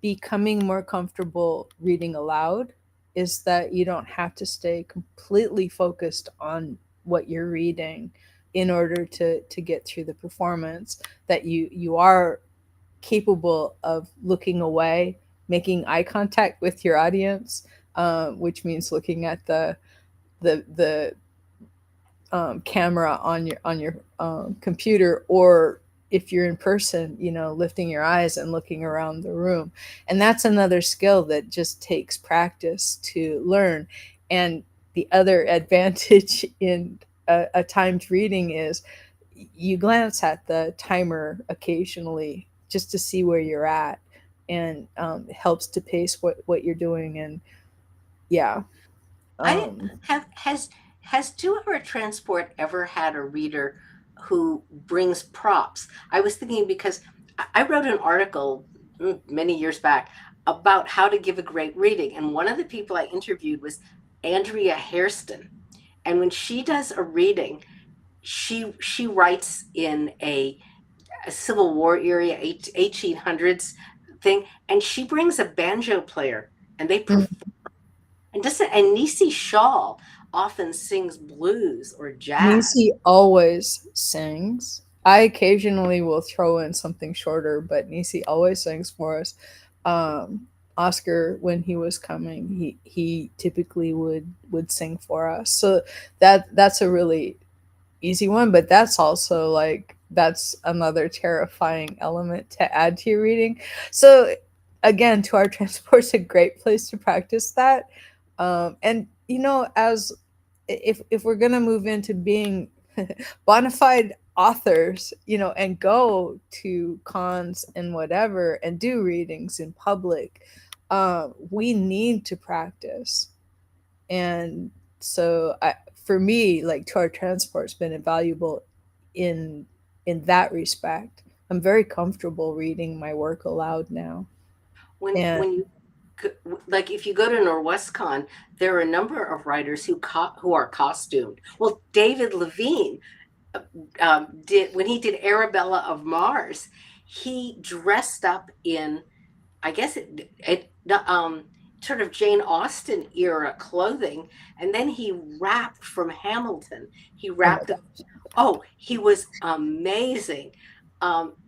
becoming more comfortable reading aloud, is that you don't have to stay completely focused on what you're reading in order to get through the performance. That you are capable of looking away, making eye contact with your audience, which means looking at the camera on your computer, or if you're in person, lifting your eyes and looking around the room. And that's another skill that just takes practice to learn. And the other advantage in a timed reading is you glance at the timer occasionally just to see where you're at, and it helps to pace what you're doing. And yeah. I um have has 2 hour transport ever had a reader who brings props? I was thinking because I wrote an article many years back about how to give a great reading, and one of the people I interviewed was Andrea Hairston. And when she does a reading, she writes in a Civil War era, 1800s thing, and she brings a banjo player, and they perform. And Nisi Shawl often sings blues or jazz. Nisi always sings. I occasionally will throw in something shorter, but Nisi always sings for us. Oscar, when he was coming, he typically would sing for us. So that's a really easy one, but that's also like that's another terrifying element to add to your reading. So again, To Our Transport's a great place to practice that. And you know, as if we're gonna move into being bona fide authors, you know, and go to cons and whatever and do readings in public, we need to practice. And so for me, like To Our Transport's been invaluable in that respect. I'm very comfortable reading my work aloud now. And When you like, if you go to Norwestcon, there are a number of writers who are costumed. Well, David Levine did, when he did Arabella of Mars, he dressed up in, I guess it sort of Jane Austen era clothing, and then he rapped from Hamilton. He oh my rapped. god. Oh, he was amazing.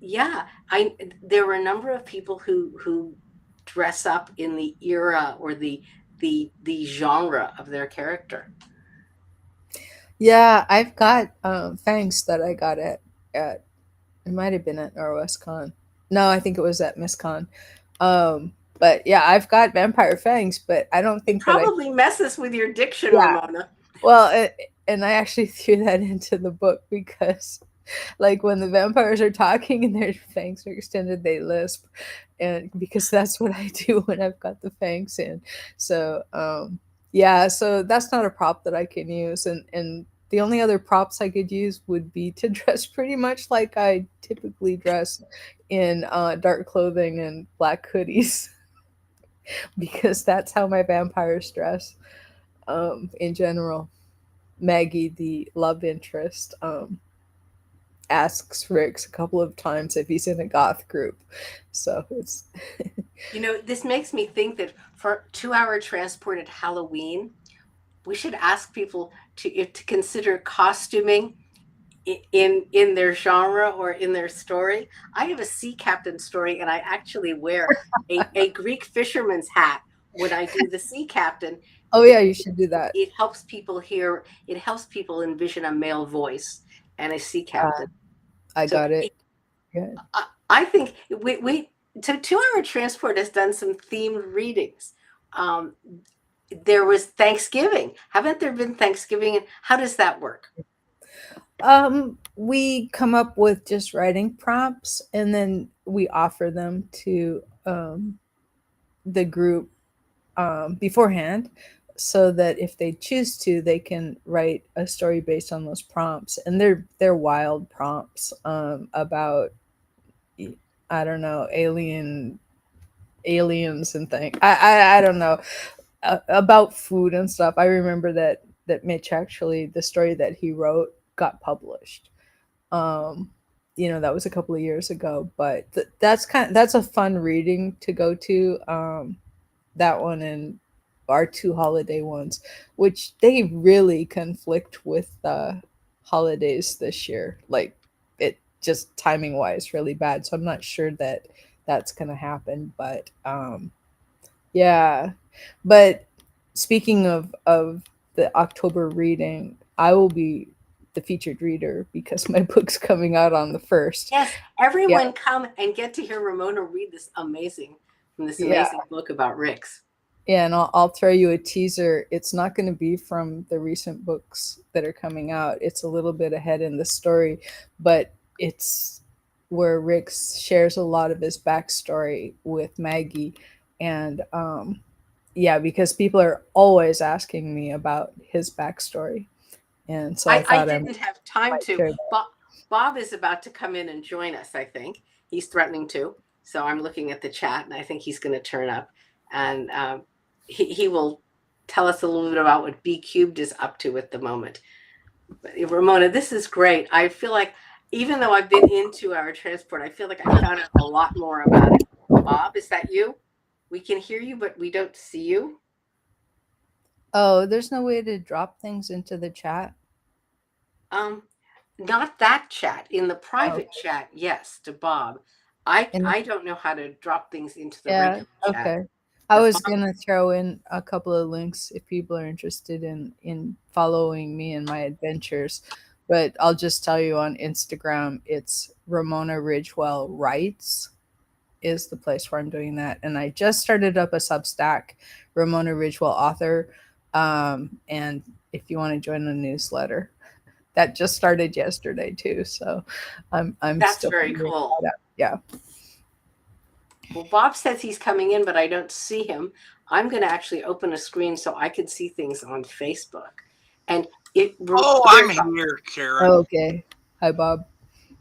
Yeah, I there were a number of people who dress up in the era or the genre of their character. Yeah, I've got fangs that I got at it might have been at Norwestcon. No, I think it was at MissCon. But yeah, I've got vampire fangs, but I don't It think that I probably messes with your diction, yeah. Ramona. Well, and I actually threw that into the book because like when the vampires are talking and their fangs are extended, they lisp, and because that's what I do when I've got the fangs in. So yeah, so that's not a prop that I can use, and the only other props I could use would be to dress pretty much like I typically dress in dark clothing and black hoodies because that's how my vampires dress in general. Maggie, the love interest, asks Rix a couple of times if he's in a goth group. So it's You know, this makes me think that for 2 hour transport at Halloween, we should ask people to consider costuming in their genre or in their story. I have a sea captain story, and I actually wear a Greek fisherman's hat when I do the sea captain. oh yeah, you should do that. It helps people hear. It helps people envision a male voice and a sea Uh, captain. I So got it. Good. I think we so 2 hour transport has done some themed readings. Um, there was Thanksgiving. Haven't there been Thanksgiving? How does that work? We come up with just writing prompts and then we offer them to the group beforehand so that if they choose to, they can write a story based on those prompts. And they're wild prompts about I don't know aliens and things. I don't know about food and stuff. I remember that Mitch actually the story that he wrote got published. Um, you know that was a couple of years ago, but that's a fun reading to go to. That one and our two holiday ones, which they really conflict with holidays this year. Like it just timing wise really bad. So I'm not sure that that's gonna happen, but yeah, but speaking of the October reading, I will be the featured reader because my book's coming out on the 1st. Yes, Yeah, everyone come and get to hear Ramona read this yeah, amazing book about Ricks. yeah, and I'll throw you a teaser. It's not going to be from the recent books that are coming out. It's a little bit ahead in the story, but it's where Rick shares a lot of his backstory with Maggie, and yeah, because people are always asking me about his backstory, and so I I thought I didn't have time might to. share that. Bob is about to come in and join us, I think. He's threatening to. So I'm looking at the chat, and I think he's going to turn up. And he will tell us a little bit about what B Cubed is up to at the moment. But, Ramona, this is great. I feel like, even though I've been into our transport, I feel like I found out a lot more about it. Bob, is that you? We can hear you, but we don't see you. Oh, there's no way to drop things into the chat. Um, Not that chat. In the Oh, private chat, yes, to Bob. and I don't know how to drop things into the yeah, regular chat. okay. I But was Bob, gonna throw in a couple of links if people are interested in following me and my adventures. but I'll just tell you on Instagram, it's Ramona Ridgewell Writes is the place where I'm doing that. And I just started up a Substack, Ramona Ridgewell Author. And if you want to join the newsletter, that just started yesterday too. So I'm That's still very cool. Yeah. Well, Bob says he's coming in, but I don't see him. I'm going to actually open a screen so I can see things on Facebook. And I'm here, Karen. Okay. Hi, Bob.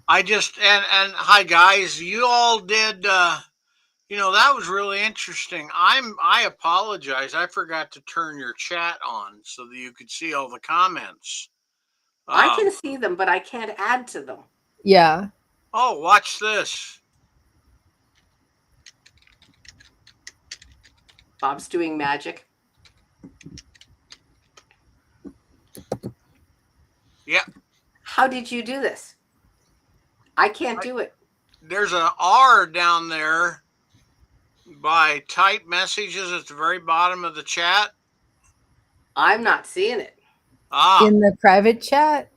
I just and hi guys. You all did. That was really interesting. I apologize. I forgot to turn your chat on so that you could see all the comments. I can see them, but I can't add to them. Yeah. Oh, watch this. Bob's doing magic. Yeah. How did you do this? I can't do it. There's an R down there by type messages at the very bottom of the chat. I'm not seeing it. In the private chat?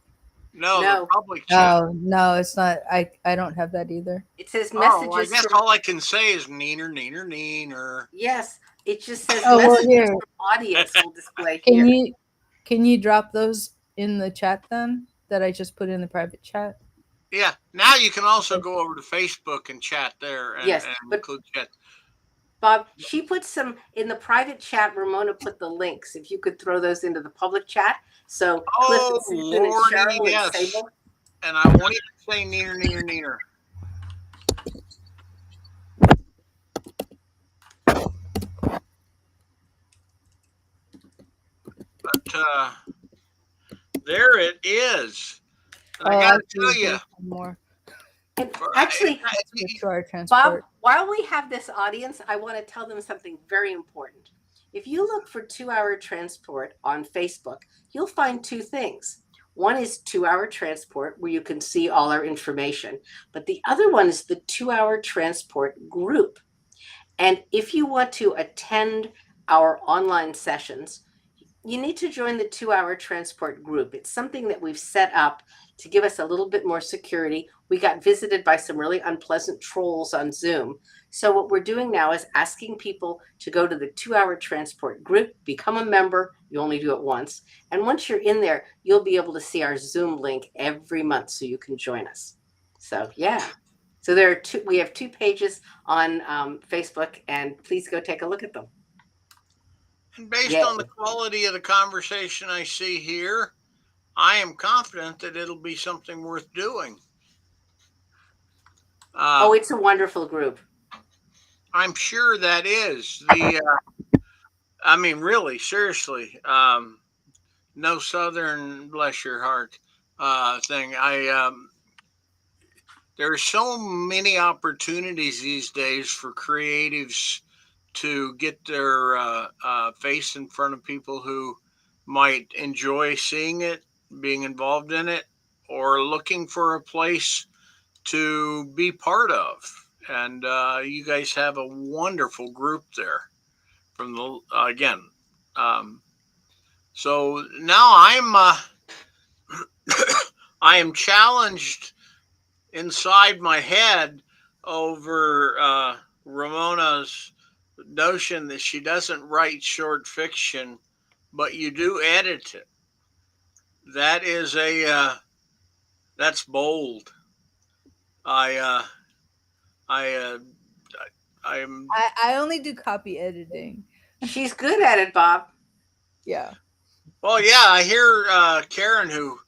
No, the public chat. Oh, no, it's not. I don't have that either. It says messages. I guess all I can say is neener. Yes, it just says messages from audience will display here. Can you drop those in the chat then that I just put in the private chat? Yeah. Now you can also go over to Facebook and chat there and include chat. Bob, she put some in the private chat. Ramona put the links. If you could throw those into the public chat. So Cliff and Susan and Cheryl and Sable. And I won't even say neener. But there it is. And I got to tell you. More. And actually, Bob, while we have this audience, I want to tell them something very important. If you look for 2-Hour Transport on Facebook, you'll find two things. One is 2-Hour Transport, where you can see all our information. But the other one is the 2-Hour Transport group. And if you want to attend our online sessions, you need to join the 2-Hour Transport group. It's something that we've set up to give us a little bit more security. We got visited by some really unpleasant trolls on Zoom. So what we're doing now is asking people to go to the 2-Hour Transport group, become a member. You only do it once. And once you're in there, you'll be able to see our Zoom link every month so you can join us. So yeah. So we have 2 pages on Facebook, and please go take a look at them. And based on the quality of the conversation I see here, I am confident that it'll be something worth doing. It's a wonderful group. I'm sure that is. Really, seriously, no Southern, bless your heart, thing. There's so many opportunities these days for creatives to get their face in front of people who might enjoy seeing it, being involved in it, or looking for a place to be part of. And you guys have a wonderful group there from the, so now I am challenged inside my head over Ramona's notion that she doesn't write short fiction, but you do edit it. That is that's bold. I only do copy editing. She's good at it, Bob. Yeah. Well, yeah, I hear Karen, who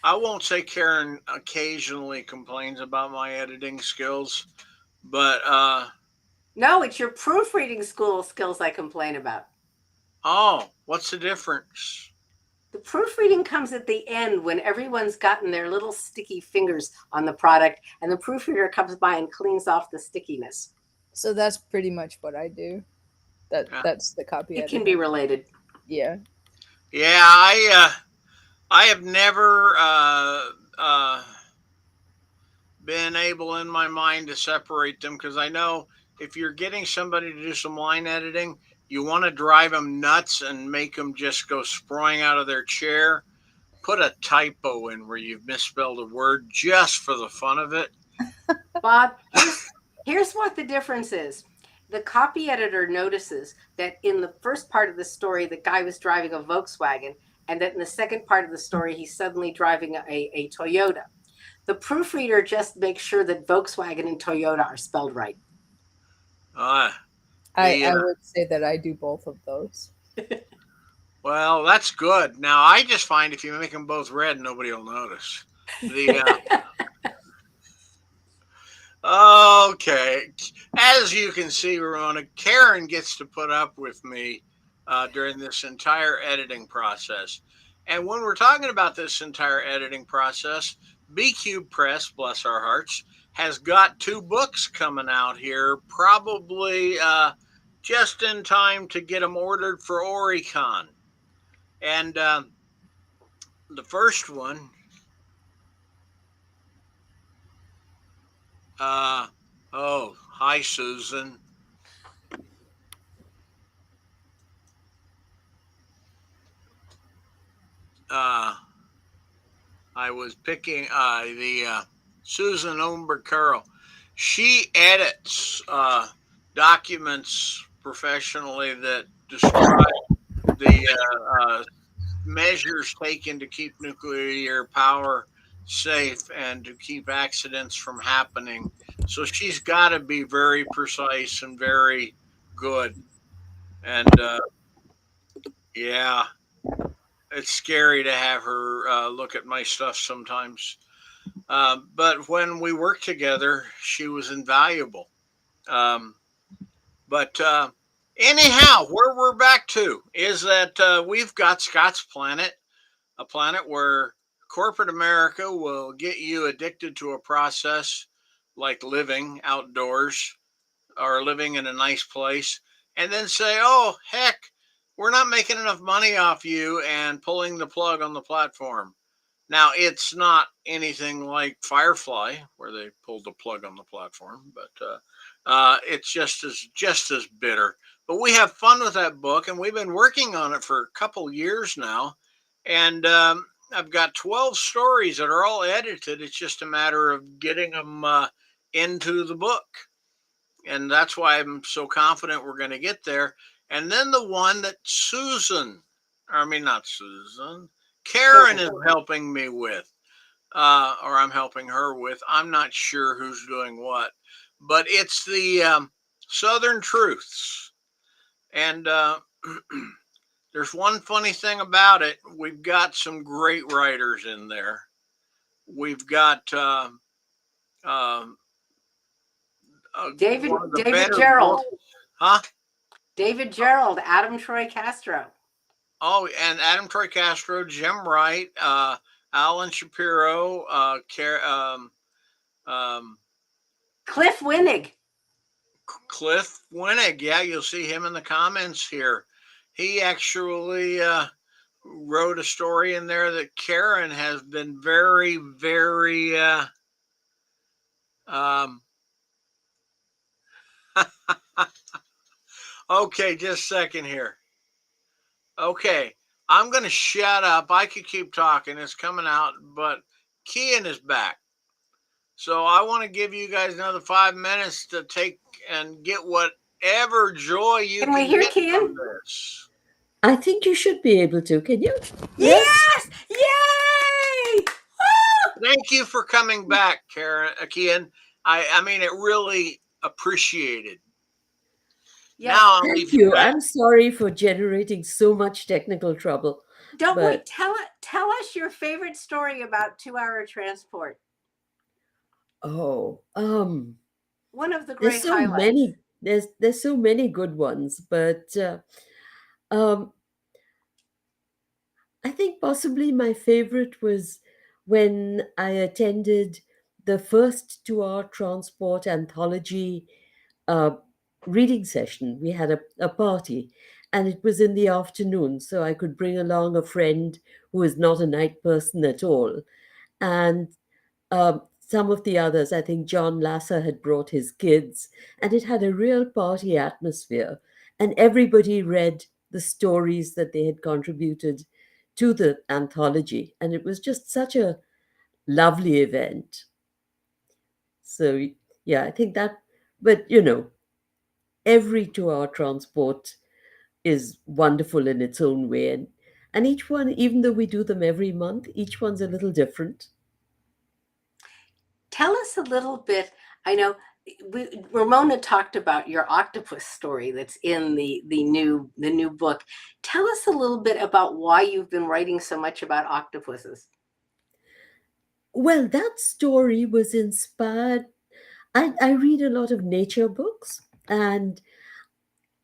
I won't say Karen occasionally complains about my editing skills, but no, it's your proofreading skills I complain about. Oh, what's the difference? The proofreading comes at the end when everyone's gotten their little sticky fingers on the product, and the proofreader comes by and cleans off the stickiness. So that's pretty much what I do. That's the copy. It can be related. Yeah. Yeah, I have never been able in my mind to separate them, because I know if you're getting somebody to do some line editing, you want to drive them nuts and make them just go sprawling out of their chair. put a typo in where you've misspelled a word just for the fun of it. Bob, here's what the difference is. The copy editor notices that in the first part of the story, the guy was driving a Volkswagen, and that in the second part of the story, he's suddenly driving a Toyota. The proofreader just makes sure that Volkswagen and Toyota are spelled right. Uh, I, the I would say that I do both of those. Well, that's good. Now I just find if you make them both red, nobody will notice. The Okay, as you can see, Ramona, Karen gets to put up with me during this entire editing process. And when we're talking about this entire editing process, BQ Press, bless our hearts, has got two books coming out here, probably just in time to get them ordered for Oricon. And the first one, oh, hi, Susan. Uh, I was picking the Susan Omberg Carroll. She edits documents professionally that describe the measures taken to keep nuclear power safe and to keep accidents from happening. So she's got to be very precise and very good. And yeah, it's scary to have her look at my stuff sometimes. But when we worked together, she was invaluable. Um, but anyhow, where we're back to is that we've got Scott's Planet, a planet where corporate America will get you addicted to a process like living outdoors or living in a nice place, and then say, oh, heck, we're not making enough money off you and pulling the plug on the platform. Now, it's not anything like Firefly, where they pulled the plug on the platform, but it's just as bitter. But we have fun with that book, and we've been working on it for a couple years now. And I've got 12 stories that are all edited. It's just a matter of getting them into the book. And that's why I'm so confident we're going to get there. And then the one that not Susan, Karen is helping me with, or I'm helping her with. I'm not sure who's doing what, but it's the Southern Truths. And there's one funny thing about it. We've got some great writers in there. We've got uh, David one of the David better Gerald, books. Huh? David Gerald, Adam Troy Castro, Oh, and Adam Troy Castro, Jim Wright, Alan Shapiro, um, Cliff Winnig. Cliff Winnig. Yeah, you'll see him in the comments here. He actually wrote a story in there that Karen has been very, very. Um, okay, just a second here. Okay, I'm going to shut up. I could keep talking. It's coming out, but Keyan is back. So I want to give you guys another 5 minutes to take and get whatever joy you Can we hear get Keyan? from this. I think you should be able to. Can you? Yes! Yay! Thank you for coming back, Karen, Keyan. I mean, it really appreciated. Yes. Now I'll Thank leave you. back. I'm sorry for generating so much technical trouble. Don't wait. But Tell us your favorite story about 2-hour transport. oh, One of the there's great so highlights. many. There's so many good ones, but um, I think possibly my favorite was when I attended the first 2-hour transport anthology uh, reading session. We had a party, and it was in the afternoon, so I could bring along a friend who is not a night person at all. And some of the others, I think John Lasser had brought his kids, and it had a real party atmosphere. And everybody read the stories that they had contributed to the anthology, and it was just such a lovely event. So yeah, I think that, but every 2 hour transport is wonderful in its own way. And each one, even though we do them every month, each one's a little different. Tell us a little bit. I know Ramona talked about your octopus story that's in the new book. Tell us a little bit about why you've been writing so much about octopuses. Well, that story was inspired. I read a lot of nature books, and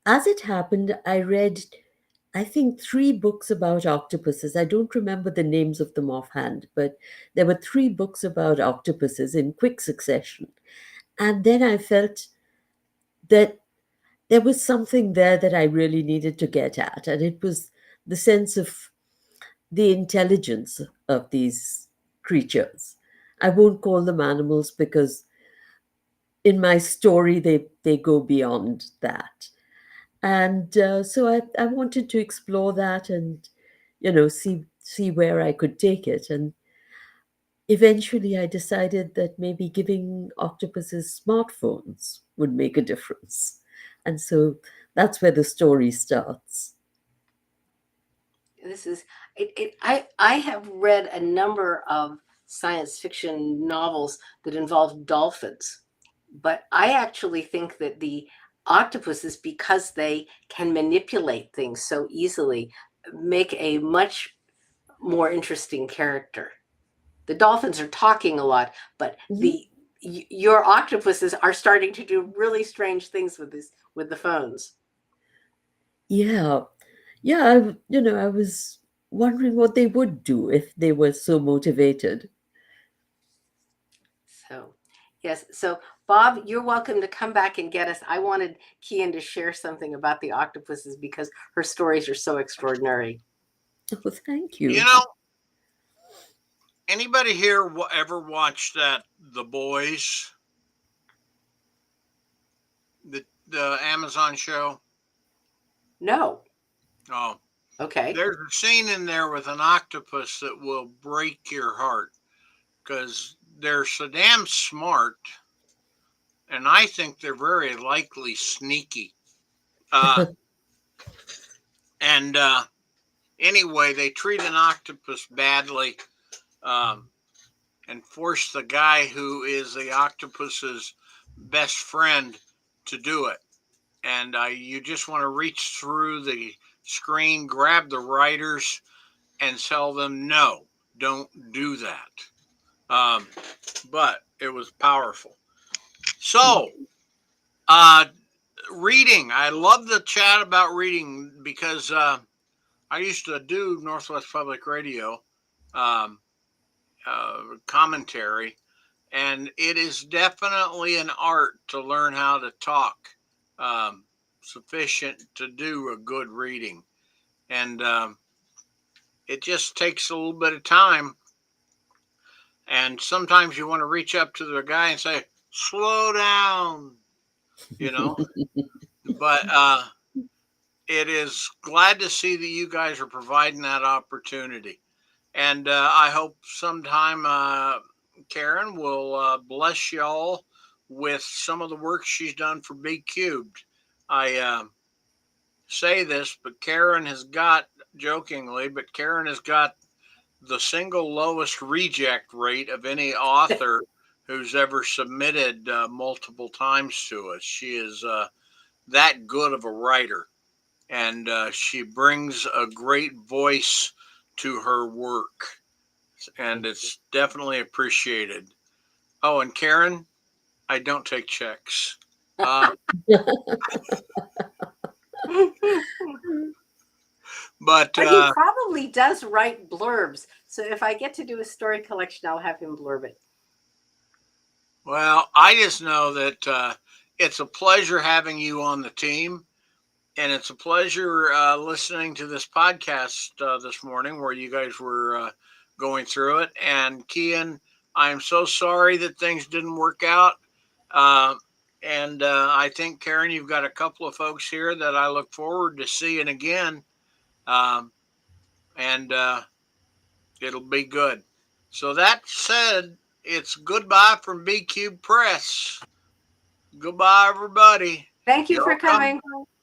as it happened, I read, I think, 3 books about octopuses. I don't remember the names of them offhand, but there were 3 books about octopuses in quick succession. And then I felt that there was something there that I really needed to get at, and it was the sense of the intelligence of these creatures. I won't call them animals because in my story they go beyond that. And so I wanted to explore that and see where I could take it. And eventually I decided that maybe giving octopuses smartphones would make a difference. And so that's where the story starts. This is I have read a number of science fiction novels that involve dolphins, but I actually think that the octopuses, because they can manipulate things so easily, make a much more interesting character. The dolphins are talking a lot, but Mhm. your octopuses are starting to do really strange things with the phones. Yeah, yeah. I was wondering what they would do if they were so motivated. So, yes. So, Bob, you're welcome to come back and get us. I wanted Keyan to share something about the octopuses because her stories are so extraordinary. Oh, thank You you. know, anybody here ever watched that The Boys, the Amazon show? No. Oh, Okay. there's a scene in there with an octopus that will break your heart because they're so damn smart, and I think they're very likely sneaky. Uh, and anyway, they treat an octopus badly, um, and force the guy who is the octopus's best friend to do it. And you just want to reach through the screen, grab the writers, and tell them no, don't do that. But it was powerful. So, uh, reading. I love the chat about reading because I used to do Northwest Public Radio um, commentary, and it is definitely an art to learn how to talk um, sufficient to do a good reading. And it just takes a little bit of time. And sometimes you want to reach up to the guy and say, slow down, you know. But it is glad to see that you guys are providing that opportunity. And I hope sometime Karen will bless y'all with some of the work she's done for Big Cubed. I say this, but Karen has got, jokingly, but Karen has got the single lowest reject rate of any author who's ever submitted multiple times to us. She is that good of a writer, and she brings a great voice to her work, and it's definitely appreciated. Oh, and Karen, I don't take checks. But But he probably does write blurbs. So if I get to do a story collection, I'll have him blurb it. well, I just know that it's a pleasure having you on the team, and it's a pleasure listening to this podcast this morning where you guys were going through it. And Keyan, I'm so sorry that things didn't work out. Uh, and I think, Karen, you've got a couple of folks here that I look forward to seeing again. Um, and it'll be good. So that said, it's goodbye from B Cube Press. Goodbye, everybody. Thank you Y'all for coming.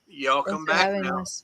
Y'all Thanks come for back having now. us.